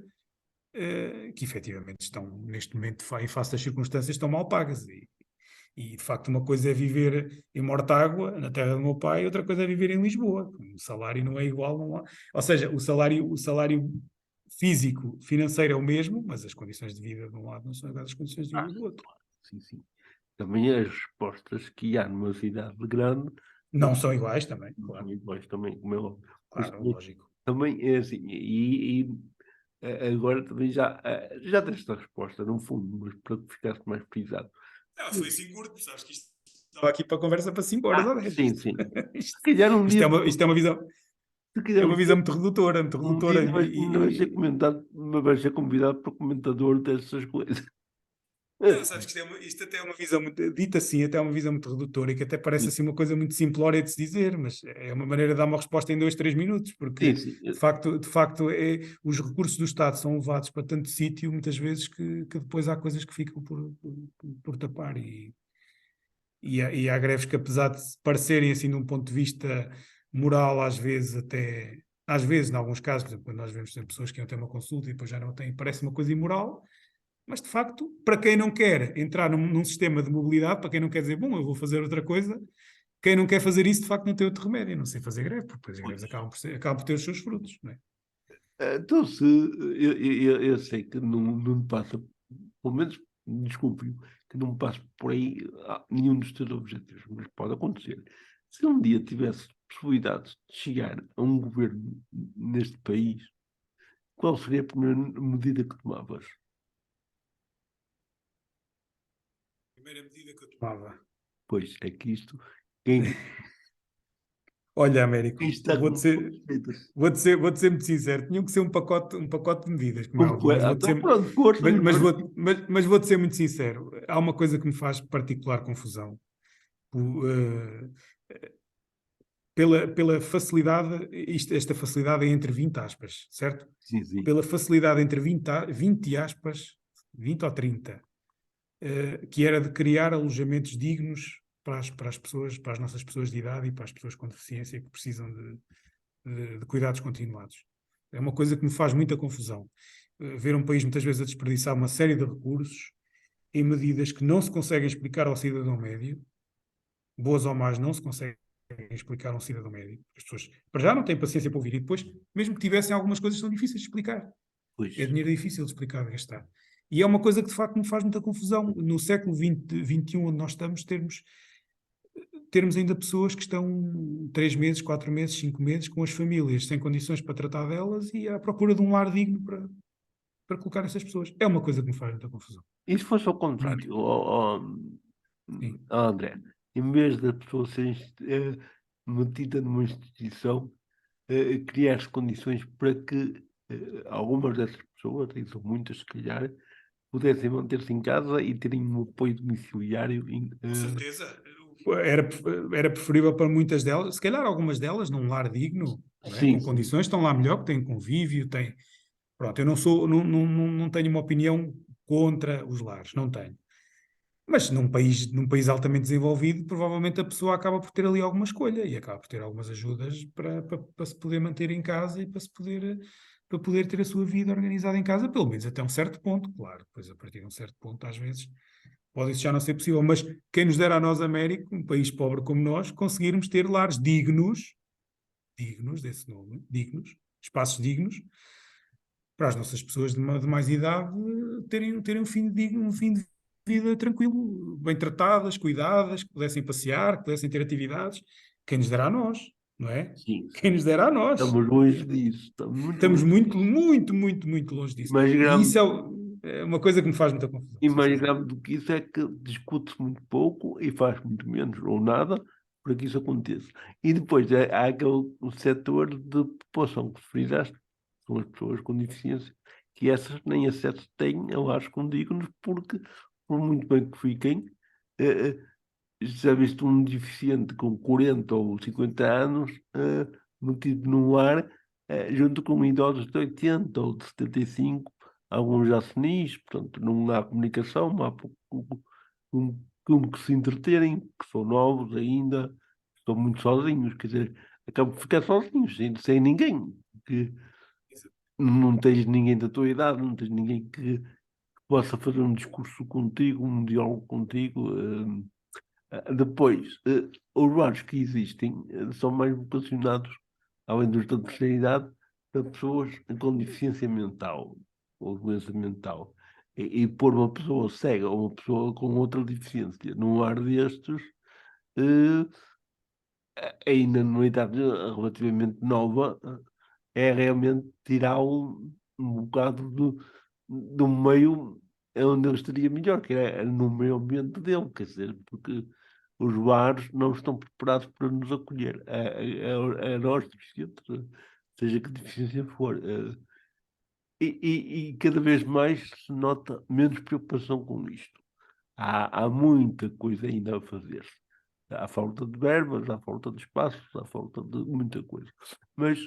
que efetivamente estão neste momento, em face das circunstâncias, estão mal pagas. E de facto uma coisa é viver em Mortágua, na terra do meu pai, outra coisa é viver em Lisboa. O salário não é igual, não há. Ou seja, o salário físico, financeiro é o mesmo, mas as condições de vida de um lado não são iguais às condições de vida do outro. Sim. Também as respostas que há numa cidade grande não são iguais também, não claro. são iguais também, como é óbvio. Claro, lógico. Também é assim, e agora também já tens esta resposta, no fundo, mas para que ficasse mais frisado. Foi assim curto, sabes que isto estava aqui para conversa para 5 horas ou 10. Sim. Se calhar um dia... Isto é uma visão... É uma visão muito redutora, muito redutora. Não vai ser comentado, mas vai ser convidado para comentador dessas coisas. Não, sabes que isto até é uma visão muito, dita assim, até é uma visão muito redutora e que até parece assim uma coisa muito simplória de se dizer, mas é uma maneira de dar uma resposta em 2, 3 minutos, porque Sim, sim. de facto os recursos do Estado são levados para tanto sítio, muitas vezes, que depois há coisas que ficam por tapar e há greves que, apesar de parecerem assim de um ponto de vista moral, às vezes, em alguns casos, por exemplo, quando nós vemos pessoas que iam ter uma consulta e depois já não têm, parece uma coisa imoral, mas de facto, para quem não quer entrar num sistema de mobilidade, para quem não quer dizer, bom, eu vou fazer outra coisa, quem não quer fazer isso, de facto, não tem outro remédio, a não sei fazer greve, porque depois as greves Pois. acabam por ter os seus frutos, não é? Então, se eu sei que não me passa, pelo menos, desculpe, que não me passo por aí nenhum dos teus objetivos, mas pode acontecer. Se um dia tivesse possibilidade de chegar a um governo neste país, qual seria a primeira medida que tomavas? A primeira medida que eu tomava. Pois é que isto, quem, Olha, Américo, quem está com suspeitas. vou-te ser muito sincero, tinham que ser um pacote de medidas, como é óbvio, mas vou-te Então, ser, pronto, força, mas, mas melhor. mas vou-te ser muito sincero. Há uma coisa que me faz particular confusão. O, pela facilidade, esta facilidade é entre 20 aspas, certo? Sim, sim. Pela facilidade entre 20 aspas, 20 ou 30, que era de criar alojamentos dignos para as pessoas, para as nossas pessoas de idade e para as pessoas com deficiência que precisam de cuidados continuados. É uma coisa que me faz muita confusão. Ver um país muitas vezes a desperdiçar uma série de recursos em medidas que não se conseguem explicar ao cidadão médio, boas ou más, não se conseguem explicar a um cidadão médio. As pessoas, para já, não têm paciência para ouvir e depois, mesmo que tivessem, algumas coisas são difíceis de explicar. Pois, É dinheiro difícil de explicar, de gastar. E é uma coisa que, de facto, me faz muita confusão. No século XX, XXI, onde nós estamos, termos ainda pessoas que estão 3 meses, 4 meses, 5 meses com as famílias, sem condições para tratar delas e à procura de um lar digno para colocar essas pessoas. É uma coisa que me faz muita confusão. e se fosse ao Muito. contrário, Sim. André, em vez da pessoa ser metida numa instituição, criar condições para que algumas dessas pessoas, e são muitas se calhar, pudessem manter-se em casa e terem um apoio domiciliário. Com certeza. Era, era preferível para muitas delas, se calhar algumas delas, num lar digno, não é? Sim, Com sim, condições, estão lá melhor, que têm convívio, têm. Pronto, eu não tenho uma opinião contra os lares, não tenho. Mas num país altamente desenvolvido, provavelmente a pessoa acaba por ter ali alguma escolha e acaba por ter algumas ajudas para se poder manter em casa e para poder ter a sua vida organizada em casa, pelo menos até um certo ponto, claro. Depois, a partir de um certo ponto, às vezes, pode isso já não ser possível. Mas quem nos dera a nós, América, um país pobre como nós, conseguirmos ter lares dignos desse nome, dignos, espaços dignos, para as nossas pessoas de mais idade terem um fim de vida tranquilo, bem tratadas, cuidadas, que pudessem passear, que pudessem ter atividades. Quem nos dera a nós, não é? sim, Quem sim. nos dera a nós. Estamos longe disso, estamos muito Estamos longe. muito, muito, muito, muito longe E disso. mais E isso grave, é uma coisa que me faz muita confusão, e mais sinceramente. grave do que isso é que discute-se muito pouco e faz muito menos ou nada para que isso aconteça. E depois há aquele setor de população que frisaste, são as pessoas com deficiência, que essas nem acesso têm a lares condignos, porque, por muito bem que fiquem, eh, já viste um deficiente com 40 ou 50 anos metido num lar, junto com idosos de 80 ou de 75, alguns já senis, portanto não há comunicação, não há como que se entreterem, que são novos ainda, estão muito sozinhos, quer dizer, acabam de ficar sozinhos, sem ninguém, que não tens ninguém da tua idade, não tens ninguém que possa fazer um discurso contigo, um diálogo contigo. Depois, os bares que existem são mais vocacionados, além dos da terceira idade, para pessoas com deficiência mental ou doença mental. E pôr uma pessoa cega ou uma pessoa com outra deficiência num bar destes, eh, ainda numa idade relativamente nova, é realmente tirá-lo um bocado do meio onde ele estaria melhor, que é no meio ambiente dele, quer dizer, porque os bares não estão preparados para nos acolher, a nós deficientes, seja que deficiência for. E cada vez mais se nota menos preocupação com isto. há muita coisa ainda a fazer. Há falta de verbas, há falta de espaços, há falta de muita coisa. Mas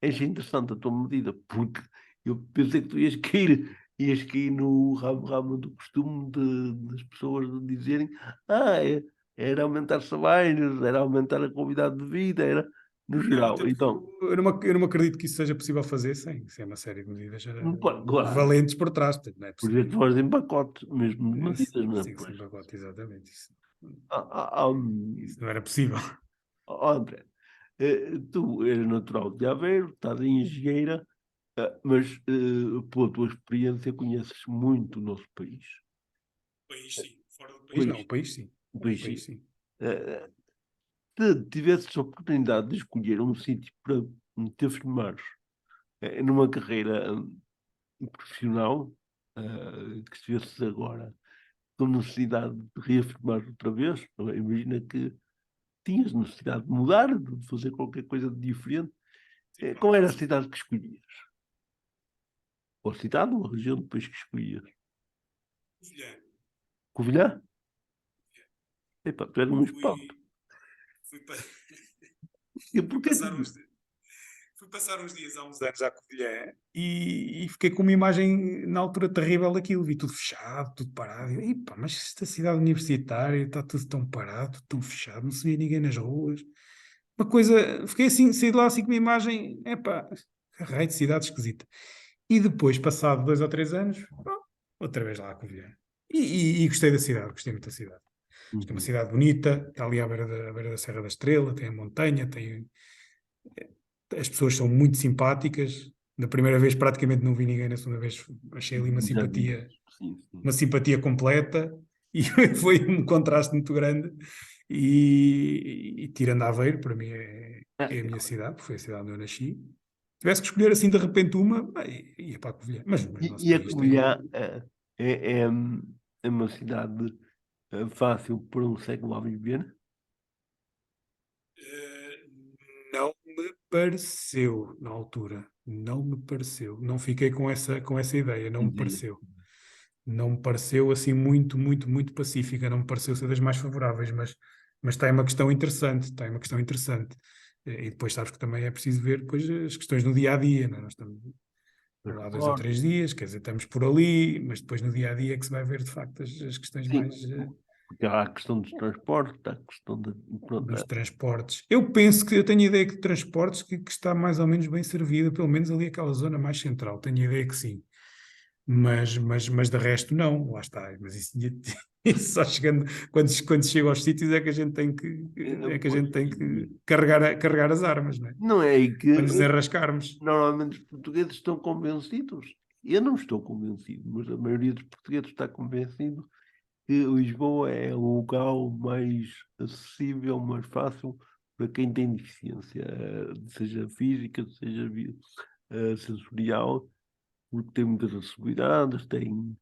achei interessante a tua medida, porque eu pensei que tu ias cair no ramo do costume das pessoas dizerem era aumentar salários, era aumentar a qualidade de vida, era no Não, geral. até porque Então, eu não me acredito que isso seja possível fazer sem uma série de medidas claro, valentes por trás. Portanto, não é por possível. isso fazem pacote, mesmo de medidas, Sim, não é? sim, Pois. sem pacote, exatamente. Há, há, há, Isso não era possível. André, tu eres natural de Aveiro, estás em Engenheira, mas pela tua experiência conheces muito o nosso país. O país, sim. Fora do país, não. País, O país, sim. o O país, país, sim. sim. Eh, Se tivesses a oportunidade de escolher um sítio para te afirmares numa carreira profissional, que estivesses agora com necessidade de reafirmar outra vez, não é? Imagina que tinhas necessidade de mudar, de fazer qualquer coisa de diferente. Sim, Qual era a provavelmente sim. cidade que escolhias? Ou a cidade ou a região depois que escolhias? Covilhã. Covilhã? Epá, tu eras um espanto. Fui, fui, pa- E fui porquê que... passar uns dias há uns anos à Covilhã e fiquei com uma imagem na altura terrível daquilo. Vi tudo fechado, tudo parado. E, pá, mas esta cidade universitária está tudo tão parado, tudo tão fechado, não se vê ninguém nas ruas. Uma coisa, fiquei assim, saí de lá assim com uma imagem, epá, raio de cidade esquisita. E depois, passado 2 ou 3 anos, pronto, outra vez lá à Covilhã. E gostei da cidade, gostei muito da cidade. Acho que é uma Uhum. cidade bonita, está ali à beira da Serra da Estrela, tem a montanha, as pessoas são muito simpáticas. Da primeira vez praticamente não vi ninguém, na segunda vez achei ali uma Já vi simpatia, isso. Sim, sim. uma simpatia completa e foi um contraste muito grande. E tirando Aveiro, para mim é a minha cidade, porque foi a cidade onde eu nasci. Se tivesse que escolher assim de repente uma, bem, ia para a Covilhã. Mas o nosso E a país tem. Covilhã é uma cidade fácil para um século a viver? Eh, Não me pareceu na altura. Não me pareceu. Não fiquei com essa ideia. Não me Ideia. pareceu. Não me pareceu assim muito, muito, muito pacífica. Não me pareceu ser das mais favoráveis, mas está aí uma questão interessante. Está aí uma questão interessante. E depois sabes que também é preciso ver depois as questões no dia a dia. Não é? Nós estamos lá 2 ou 3 dias, quer dizer, estamos por ali, mas depois no dia a dia é que se vai ver de facto as questões Sim, mais. porque há a questão dos transportes, há a questão de. Pronto, Dos transportes. Eu penso que eu tenho a ideia que de transportes que está mais ou menos bem servida, pelo menos ali aquela zona mais central. Tenho a ideia que sim. Mas de resto não, lá está. Mas isso, isso só chegando, quando chega aos sítios é que a gente tem que, é que a pois, gente tem que carregar as armas, não é? não é aí que Para nos enrascarmos. normalmente os portugueses estão convencidos. Eu não estou convencido, mas a maioria dos portugueses está convencido que Lisboa é o local mais acessível, mais fácil para quem tem deficiência, seja física, seja sensorial, porque tem muitas acessibilidades, tem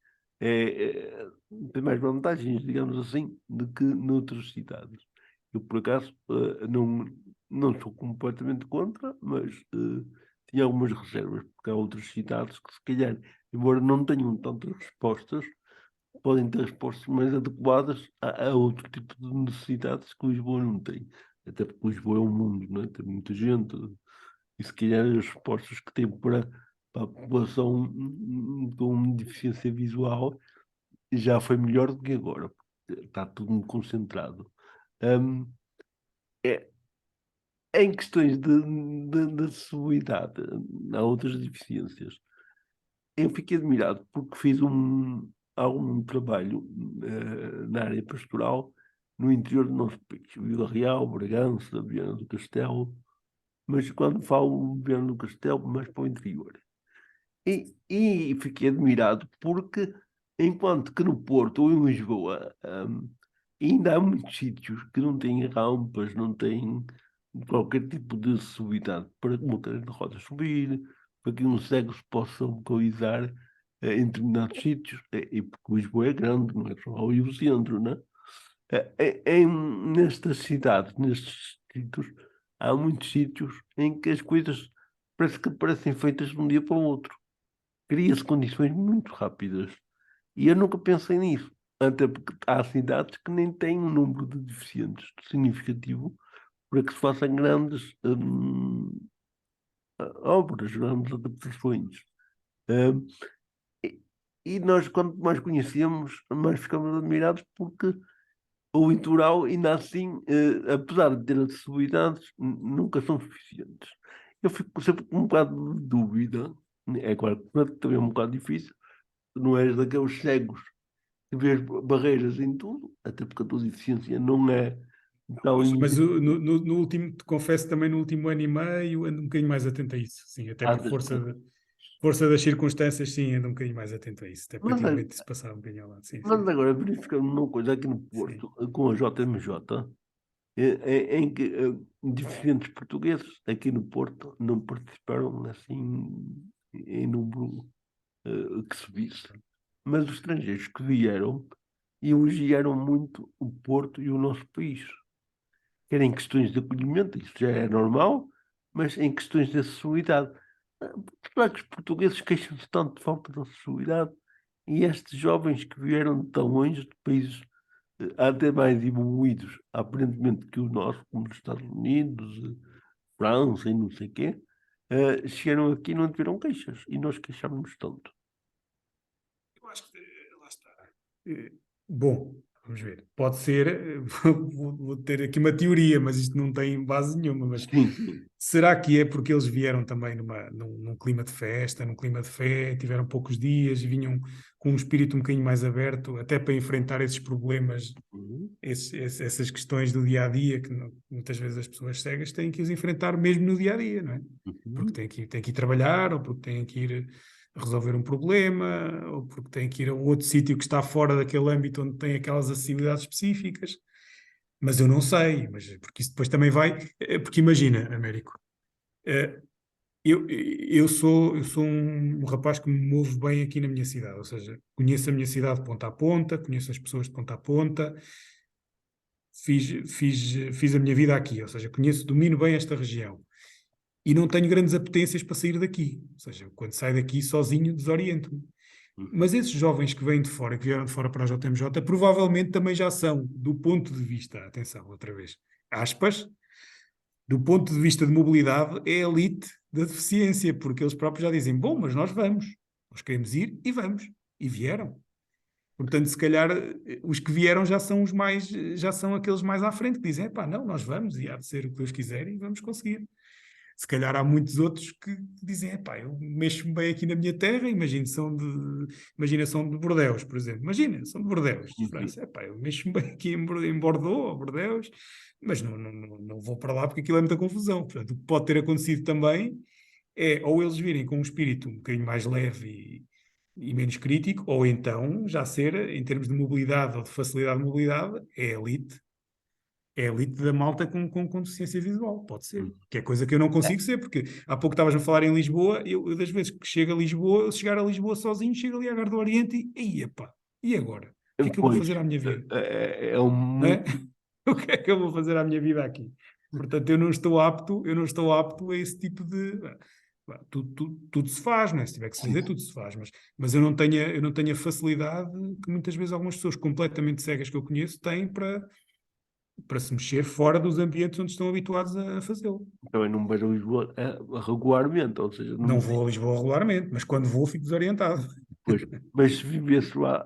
mais vantagens, digamos assim, do que noutras cidades. Eu, por acaso, não sou completamente contra, mas tinha algumas reservas, porque há outras cidades que, se calhar, embora não tenham tantas respostas, podem ter respostas mais adequadas a outro tipo de necessidades que Lisboa não tem. Até porque Lisboa é um mundo, não é? Tem muita gente, e se calhar as respostas que tem para a população com deficiência visual já foi melhor do que agora, porque está tudo muito concentrado. Hum, é, em questões de acessibilidade, há outras deficiências. Eu fiquei admirado porque fiz algum trabalho na área pastoral no interior do nosso país, Vila Real, Bragança, Viana do Castelo, mas quando falo Viana do Castelo, mais para o interior. E fiquei admirado porque, enquanto que no Porto ou em Lisboa, ainda há muitos sítios que não têm rampas, não têm qualquer tipo de acessibilidade para uma cadeira de rodas subir, para que um cego se possa localizar em determinados sítios, e porque Lisboa é grande, não é só ali o centro, né? Nestas cidades, nestes sítios, há muitos sítios em que as coisas parece que parecem feitas de um dia para o outro. Cria-se condições muito rápidas. E eu nunca pensei nisso. até porque há cidades que nem têm um número de deficientes significativo para que se façam grandes obras, grandes adaptações. Hum, e nós, quanto mais conhecemos, mais ficamos admirados porque o litoral, ainda assim, apesar de ter acessibilidades, nunca são suficientes. Eu fico sempre com um bocado de dúvida, é claro que também é um bocado difícil, não és daqueles cegos que vês barreiras em tudo, até porque a tua deficiência não é tão Mas no último, te confesso também no último ano e meio ando um bocadinho mais atento a isso, sim, até por força das circunstâncias, sim, ando um bocadinho mais atento a isso, até porque Mas, antigamente se passava um bocadinho ao lado, sim, mas sim, agora verificando uma coisa aqui no sim. Porto, com a JMJ, em que diferentes portugueses aqui no Porto não participaram assim em número que se visse. Mas os estrangeiros que vieram elogiaram muito o Porto e o nosso país. Quer em questões de acolhimento, isso já é normal, mas em questões de acessibilidade. Será que os portugueses queixam-se tanto de falta de acessibilidade? E estes jovens que vieram de tão longe, de países até mais evoluídos, aparentemente, que o nosso, como os Estados Unidos, França e não sei o quê, chegaram aqui e não tiveram queixas. E nós queixámos-nos tanto. Eu acho que lá está. Bom, vamos ver. Pode ser, vou ter aqui uma teoria, mas isto não tem base nenhuma. Mas Sim, sim. será que é porque eles vieram também num clima de festa, num clima de fé, tiveram poucos dias e vinham com um espírito um bocadinho mais aberto, até para enfrentar esses problemas, Uhum, essas questões do dia a dia, que muitas vezes as pessoas cegas têm que os enfrentar mesmo no dia a dia, não é? Porque uhum, têm que ir trabalhar, ou porque têm que ir resolver um problema, ou porque têm que ir a outro sítio que está fora daquele âmbito onde tem aquelas acessibilidades específicas. Mas eu não sei, porque isso depois também vai. Porque imagina, Américo, eh, eu sou um rapaz que me move bem aqui na minha cidade, ou seja, conheço a minha cidade de ponta a ponta, conheço as pessoas de ponta a ponta, fiz a minha vida aqui, ou seja, domino bem esta região e não tenho grandes apetências para sair daqui, ou seja, quando saio daqui sozinho desoriento-me. uhum, Mas esses jovens que vêm de fora, que vieram de fora para a JMJ, provavelmente também já são, do ponto de vista, atenção, outra vez, aspas, do ponto de vista de mobilidade, é a elite da deficiência, porque eles próprios já dizem, bom, mas nós queremos ir e vamos, e vieram. Portanto, se calhar, os que vieram já são aqueles mais à frente, que dizem, pá, não, nós vamos, e há de ser o que Deus quiser, e vamos conseguir. Se calhar há muitos outros que dizem, epá, eu mexo-me bem aqui na minha terra, imagina são de Bordeus, por exemplo. Imagina, são de Bordeus, de enfim. França. Epá, eu mexo-me bem aqui em Bordeaux, ou Bordeus, mas não vou para lá porque aquilo é muita confusão. Portanto, o que pode ter acontecido também é ou eles virem com um espírito um bocadinho mais leve e menos crítico, ou então já ser, em termos de mobilidade ou de facilidade de mobilidade, é a elite da malta com deficiência visual, pode ser. Uhum. Que é coisa que eu não consigo ser, porque há pouco estavas a falar em Lisboa, eu das vezes que chego a Lisboa, eu chegar a Lisboa sozinho, chego ali à Gar do Oriente e, epá, e agora? O que é que eu vou Pois, fazer à minha vida? é um Não é? mundo. O que é que eu vou fazer à minha vida aqui? Portanto, eu não estou apto a esse tipo de... Tudo se faz, não é? Se tiver que se Sim, fazer, tudo se faz, mas eu não tenho a facilidade que muitas vezes algumas pessoas completamente cegas que eu conheço têm para se mexer fora dos ambientes onde estão habituados a fazê-lo. também não vejo Lisboa regularmente, ou seja, Não não vou a Lisboa regularmente, mas quando vou fico desorientado, pois, mas se vivesse lá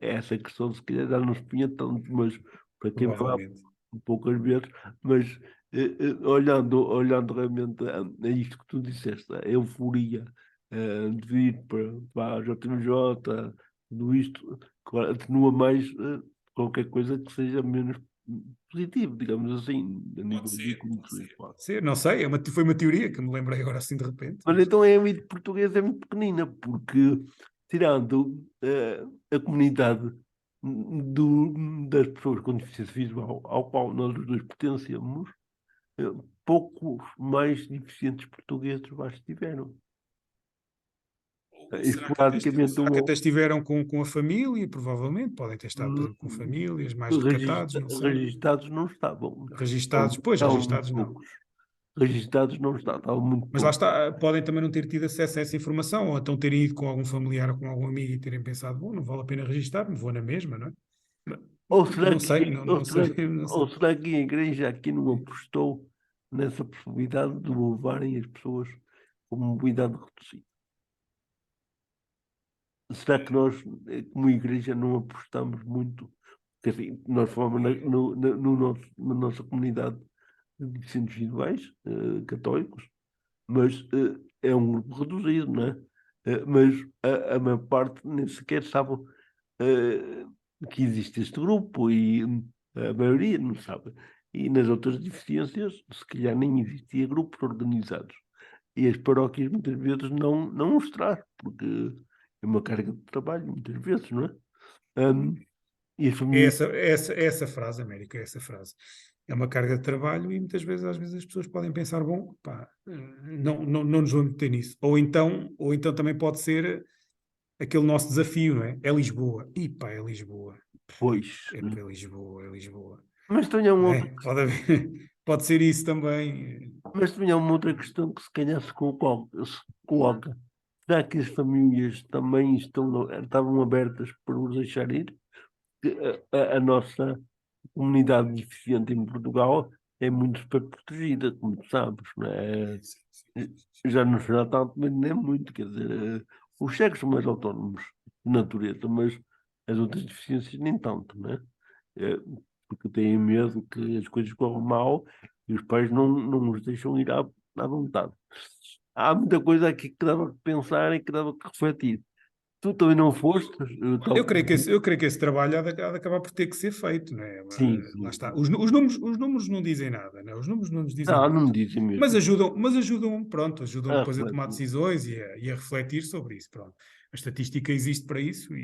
essa questão, se calhar já não se punha tanto, mas para quem vai lá provavelmente. poucas vezes, mas olhando realmente a isto que tu disseste, a euforia de ir para a JMJ, tudo isto, claro, atenua mais qualquer coisa que seja menos positivo, digamos assim, a nível Pode de ser, pode condições. ser, pode ser. Não sei, foi uma teoria que me lembrei agora assim de repente, Mas mas então a elite portuguesa é muito pequenina, porque tirando a comunidade das pessoas com deficiência visual, ao qual nós os dois pertencemos, eh, poucos mais deficientes portugueses lá estiveram. ou Esporadicamente será que até um estiveram com a família? Provavelmente, podem ter estado, por ou exemplo, com famílias mais recatados, não sei. registados não estavam. Registados, pois, Estavam muito registados não. poucos. Registados não estavam muito Mas lá poucos. está, podem também não ter tido acesso a essa informação, ou então terem ido com algum familiar ou com algum amigo e terem pensado, bom, não vale a pena registar, me vou na mesma, não é? Ou será Não que, sei, não sei, não sei. ou será que a igreja aqui não apostou nessa possibilidade de levarem as pessoas com mobilidade reduzida? Será que nós, como igreja, não apostamos muito? Porque assim, nós falamos na nossa comunidade de deficientes visuais, católicos, mas é um grupo reduzido, não é? Mas a maior parte nem sequer sabe eh, que existe este grupo e a maioria não sabe. E nas outras deficiências, se calhar nem existia grupos organizados. E as paróquias muitas vezes não os traz, porque é uma carga de trabalho, muitas vezes, não é? Hum, e as É famílias, essa frase, América, é essa frase. É uma carga de trabalho e muitas vezes, às vezes, as pessoas podem pensar, bom, pá, não nos vamos meter nisso. Ou então também pode ser aquele nosso desafio, não é? É Lisboa. E pá, é Lisboa. pois. É para Lisboa, é Lisboa. Mas tenho uma Não outra, é? Pode haver, pode ser isso também. mas tenho uma outra questão que se calhar se coloca. Será que as famílias também estavam abertas para os deixar ir? Que a nossa comunidade deficiente em Portugal é muito super protegida, como tu sabes, não é? Sim, sim, sim. Já não será tanto, mas nem muito, quer dizer, os cegos são mais autónomos de natureza, mas as outras deficiências nem tanto, não é? Eh, Porque têm medo que as coisas corram mal e os pais não os deixam ir à vontade. Há muita coisa aqui que dava que pensar e que dava que refletir. Tu também não foste, Eu tal creio que como... eu creio que esse trabalho há de acabar por ter que ser feito, não é? Sim, Lá sim, está. sim. Os números não dizem nada, não é? Os números não nos dizem Não muito. me dizem mesmo. Pronto, ajudam Ah, depois a tomar refletir. decisões e a refletir sobre isso, pronto. A estatística existe para isso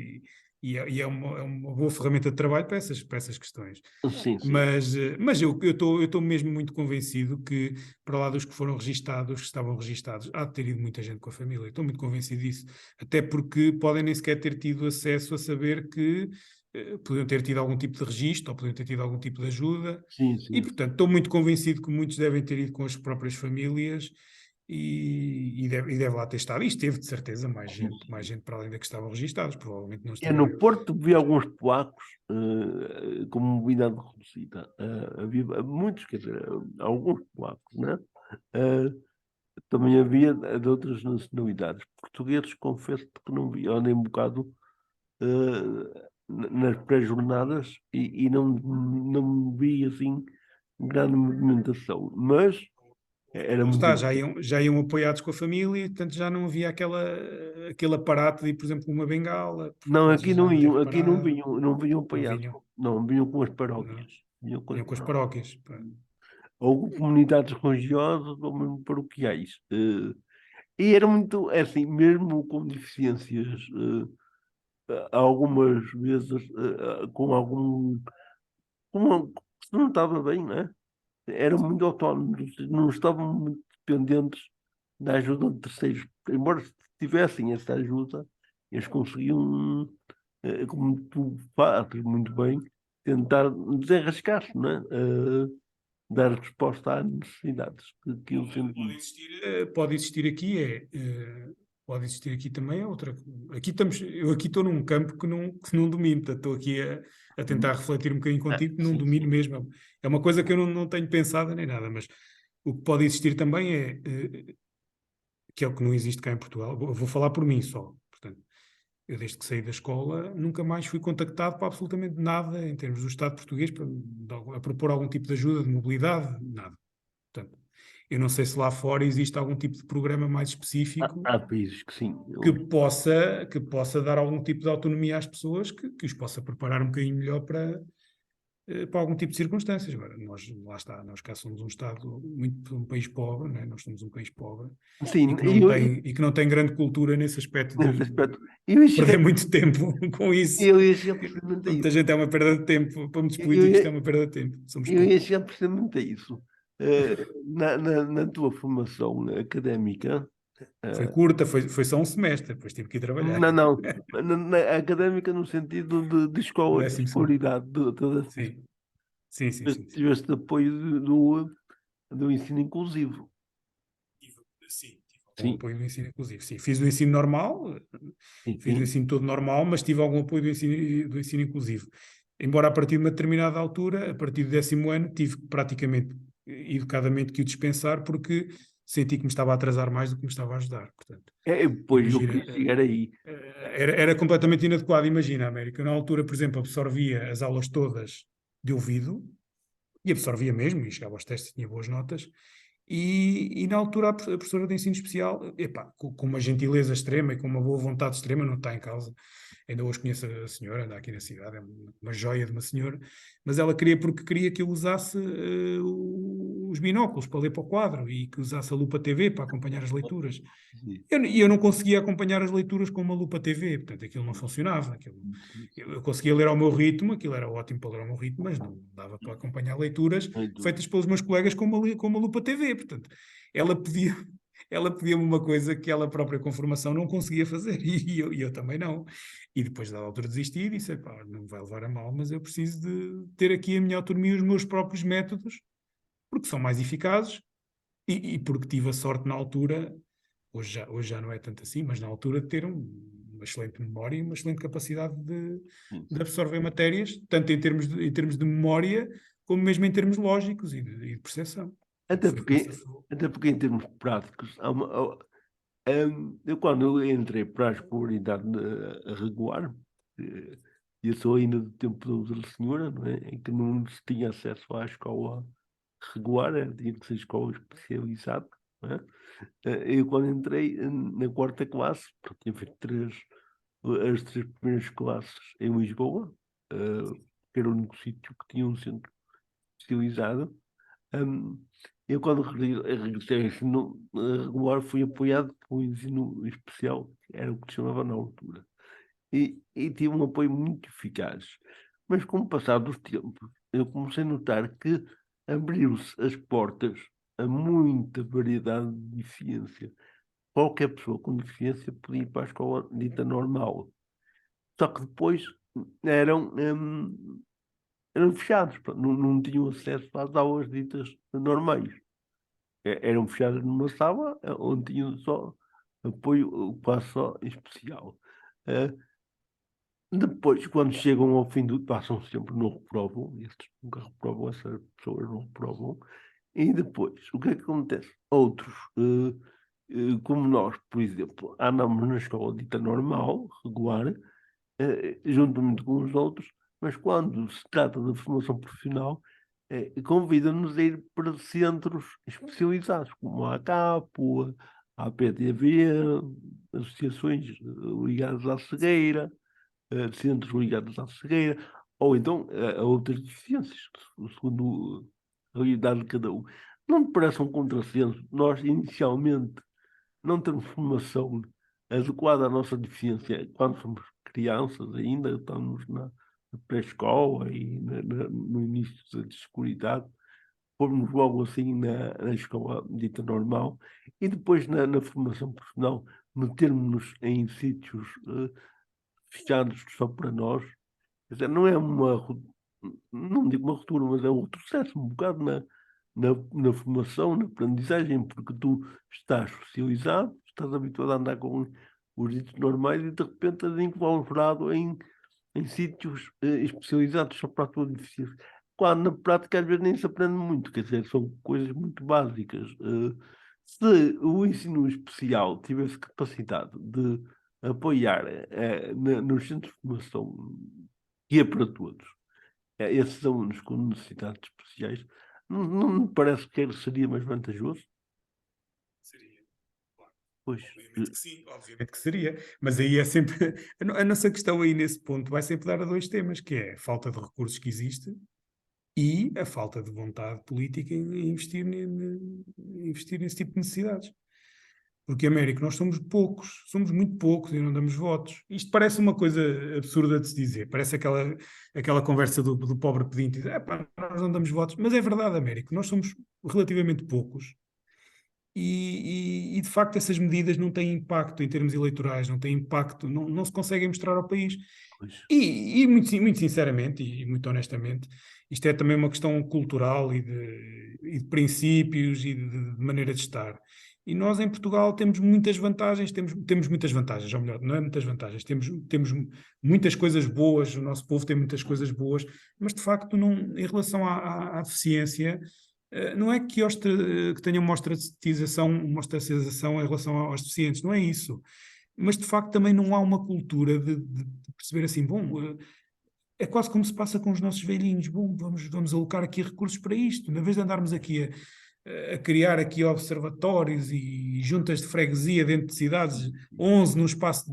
e é uma boa ferramenta de trabalho para essas questões. Sim, sim. Mas eu estou mesmo muito convencido que, para lá dos que foram registados, que estavam registados, há de ter ido muita gente com a família. Estou muito convencido disso. Até porque podem nem sequer ter tido acesso a saber que podiam ter tido algum tipo de registro ou podiam ter tido algum tipo de ajuda. Sim, E, sim. portanto, estou muito convencido que muitos devem ter ido com as próprias famílias e deve lá ter estado. E esteve, de certeza, Sim, mais sim. gente para além da que estavam registados. Provavelmente não Eu no estiveram. Porto vi alguns polacos com mobilidade reduzida. Havia muitos, quer dizer, alguns polacos, né? Eh, Também havia de outras nacionalidades. Portugueses, confesso que não vi. Eu andei um bocado nas pré-jornadas e não vi assim grande movimentação. Mas era Lá muito está, importante. já iam apoiados com a família, e, portanto já não havia aquele aparato de ir, por exemplo, com uma bengala, porque Não, às aqui vezes já não não ter iam, aqui reparado, não vinham não apoiados. vinham, Não, vinham com as não, paróquias. Vinham com as vinham com as paróquias. paróquias. Pá. Ou comunidades religiosas ou mesmo paroquiais. E era muito, é assim, mesmo com deficiências, algumas vezes com algum, se não estava bem, né? Eram muito autónomos, não estavam muito dependentes da ajuda de terceiros. Embora tivessem essa ajuda, eles conseguiam, como tu fazes muito bem, tentar desenrascar-se, né? Dar resposta às necessidades que eu Pode senti. existir, pode existir aqui pode existir aqui também outra. Eu aqui estou num campo que não domino, portanto, estou aqui a tentar refletir um bocadinho contigo, que não Sim, domino sim. mesmo. É uma coisa que eu não tenho pensado nem nada, mas o que pode existir também que é o que não existe cá em Portugal. Vou falar por mim só. Portanto, eu desde que saí da escola nunca mais fui contactado para absolutamente nada em termos do Estado português a propor algum tipo de ajuda de mobilidade, nada. Portanto, eu não sei se lá fora existe algum tipo de programa mais específico Há países que sim. que possa dar algum tipo de autonomia às pessoas, que os possa preparar um bocadinho melhor para algum tipo de circunstâncias. Agora, lá está, nós cá somos um Estado, um país pobre, né? Nós somos um país pobre Sim, e que não tem grande cultura nesse aspecto nesse de aspecto. Eu ia chegar, perder muito tempo com isso. eu ia chegar precisamente a Muita isso. gente é uma perda de tempo, para muitos Eu políticos é ia, uma perda de tempo, somos eu ia poucos. chegar precisamente a isso. Na tua formação académica, Foi eh, curta, foi só um semestre, depois tive que ir trabalhar. não, na académica no sentido de No escola, de 12º. escolaridade, Sim, sim, sim, sim, sim. tiveste apoio do ensino inclusivo. Tive algum Sim, apoio do ensino inclusivo. Sim, fiz o ensino normal, sim, fiz o sim. ensino todo normal, mas tive algum apoio do ensino inclusivo. embora a partir de uma determinada altura, a partir do 10º ano, tive praticamente, educadamente, que o dispensar, porque senti que me estava a atrasar mais do que me estava a ajudar. Portanto, Pois eu imagina, queria chegar aí. era completamente inadequado. Imagina, América, eu na altura, por exemplo, absorvia as aulas todas de ouvido, e absorvia mesmo, e chegava aos testes e tinha boas notas, e na altura a professora de ensino especial, epá, com uma gentileza extrema e com uma boa vontade extrema, não está em causa, ainda hoje conheço a senhora, anda aqui na cidade, é uma joia de uma senhora, mas ela queria porque queria que eu usasse os binóculos para ler para o quadro e que usasse a lupa TV para acompanhar as leituras. E eu não conseguia acompanhar as leituras com uma lupa TV, portanto aquilo não funcionava. Eu conseguia ler ao meu ritmo, aquilo era ótimo para ler ao meu ritmo, mas não dava para acompanhar leituras feitas pelos meus colegas com uma lupa TV. Portanto, ela pedia, ela pedia-me uma coisa que ela própria com formação não conseguia fazer e eu também não. E depois da altura desisti e disse, pá, não vai levar a mal, mas eu preciso de ter aqui a minha autonomia e os meus próprios métodos, porque são mais eficazes e porque tive a sorte na altura. Hoje já não é tanto assim, mas na altura de ter uma excelente memória e uma excelente capacidade de absorver matérias, tanto em termos de memória, como mesmo em termos lógicos e de percepção. Até Foi o que me porque, safou. até porque em termos práticos, eu quando eu entrei para a escolaridade regular, eu sou ainda do tempo da outra senhora, não é? Em que não se tinha acesso à escola regular, tinha que ser escola especializada, não é? Eu quando entrei na quarta classe, porque tinha feito as 3 primeiras classes em Lisboa, que era o único sítio que tinha um centro especializado. Eu, quando regressei ao ensino regular, fui apoiado pelo ensino especial, que era o que se chamava na altura. E tive um apoio muito eficaz. Mas com o passar dos tempos, eu comecei a notar que abriu-se as portas a muita variedade de deficiência. Qualquer pessoa com deficiência podia ir para a escola dita normal. Só que depois eram, eram fechados, pá, não tinham acesso às aulas ditas normais. Eram fechadas numa sala onde tinham só apoio quase só especial. Eh, Depois, quando chegam ao fim do, passam sempre, não reprovam, estes nunca reprovam, essas pessoas não reprovam. E depois, o que é que acontece? Outros, como nós, por exemplo, andamos na escola dita normal, regular, juntamente com os outros, mas quando se trata da formação profissional, convida-nos a ir para centros especializados, como a ACAP, a APTV, associações ligadas à cegueira, centros ligados à cegueira, ou então a outras deficiências, segundo a realidade de cada um. Não me parece um contrassenso nós, inicialmente, não temos formação adequada à nossa deficiência quando somos crianças ainda, estamos na pré-escola e no início da escolaridade, formos logo assim na escola dita normal e depois na formação profissional metermos-nos em sítios fechados só para nós. Quer dizer, não é não digo uma ruptura, mas é um retrocesso um bocado na formação, na aprendizagem, porque tu estás socializado, estás habituado a andar com os ditos normais e de repente és envolverado em sítios especializados só para a tua deficiência. Quando na prática às vezes nem se aprende muito, quer dizer, são coisas muito básicas. Se o ensino especial tivesse capacidade de apoiar nos centros de formação que é para todos, esses alunos com necessidades especiais, não me parece que seria mais vantajoso? Seria, claro. Pois, Obviamente que sim, obviamente que seria. Mas aí é sempre. A nossa questão aí nesse ponto vai sempre dar a dois temas, que é a falta de recursos que existe e a falta de vontade política em investir nesse tipo de necessidades. Porque, Américo, nós somos muito poucos e não damos votos. Isto parece uma coisa absurda de se dizer, parece aquela conversa do pobre pedinte, dizer, nós não damos votos, mas é verdade, Américo, nós somos relativamente poucos de facto essas medidas não têm impacto em termos eleitorais, não têm impacto, não se conseguem mostrar ao país. pois. Muito sinceramente e muito honestamente, isto é também uma questão cultural e de princípios e de maneira de estar. E nós em Portugal temos muitas vantagens, temos muitas vantagens, ou melhor, não é muitas vantagens, temos muitas coisas boas, o nosso povo tem muitas coisas boas, mas de facto, em relação à deficiência, não é que tenha uma ostracização em relação aos deficientes, não é isso. Mas de facto também não há uma cultura de perceber assim, bom, é quase como se passa com os nossos velhinhos, bom, vamos alocar aqui recursos para isto, na vez de andarmos aqui a criar aqui observatórios e juntas de freguesia dentro de cidades, 11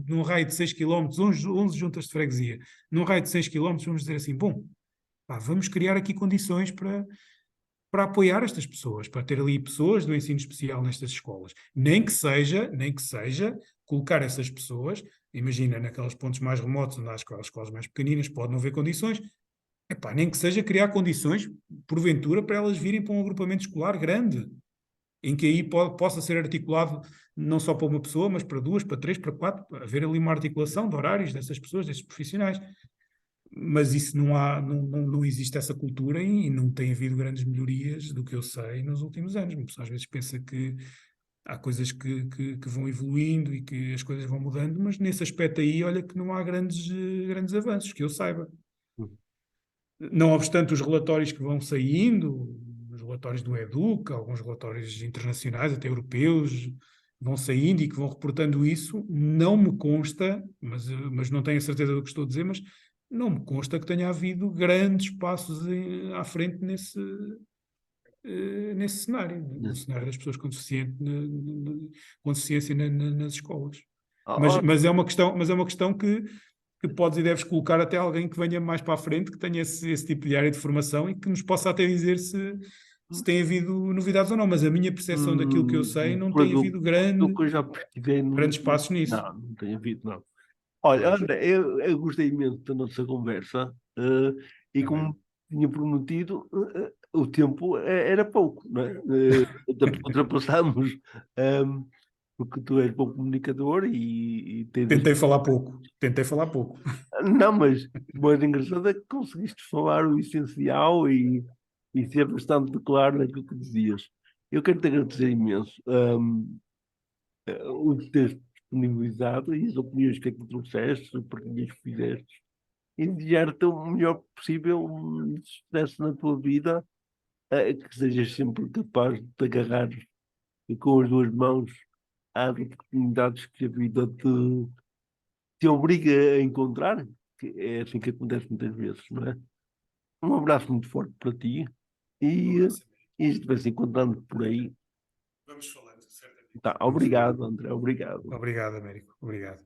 num raio de 6 km, 11 juntas de freguesia, num raio de 6 km, vamos dizer assim, bom, pá, vamos criar aqui condições para apoiar estas pessoas, para ter ali pessoas do ensino especial nestas escolas. Nem que seja colocar essas pessoas, imagina, naqueles pontos mais remotos, onde há escolas mais pequeninas, pode não haver condições, epá, nem que seja criar condições, porventura, para elas virem para um agrupamento escolar grande, em que aí possa ser articulado não só para uma pessoa, mas para duas, para três, para quatro, para haver ali uma articulação de horários dessas pessoas, desses profissionais. Mas isso não existe essa cultura e não tem havido grandes melhorias do que eu sei nos últimos anos. Uma pessoa às vezes pensa que há coisas que vão evoluindo e que as coisas vão mudando, mas nesse aspecto aí, olha que não há grandes avanços, que eu saiba. Não obstante os relatórios que vão saindo, os relatórios do EDUC, alguns relatórios internacionais, até europeus, vão saindo e que vão reportando isso, não me consta, mas não tenho a certeza do que estou a dizer, mas não me consta que tenha havido grandes passos à frente nesse cenário, no cenário das pessoas com deficiência nas escolas. Mas é uma questão que podes e deves colocar até alguém que venha mais para a frente, que tenha esse tipo de área de formação e que nos possa até dizer se tem havido novidades ou não. Mas a minha percepção daquilo que eu sei, não tem havido do que eu já pesquisei, grandes passos nisso. não tem havido, não. Olha, Pois. André, eu gostei imenso da nossa conversa, e Também. como tinha prometido, o tempo era pouco, não é? Ultrapassámos, porque tu és bom comunicador e tens. Tentei falar pouco. Não, mas engraçado é que conseguiste falar o essencial e ser bastante claro naquilo que dizias. Eu quero te agradecer imenso, o de teres disponibilizado e as opiniões que aqui trouxeste, as partilhas que fizeste, e desejar-te o melhor possível de sucesso na tua vida, que sejas sempre capaz de te agarrar com as duas mãos às oportunidades que a vida te obriga a encontrar, que é assim que acontece muitas vezes, não é? Um abraço muito forte para ti e, e de vez em quando ando por aí. Vamos falando, certamente. Tá, obrigado, André, obrigado. Obrigado, Américo. Obrigado.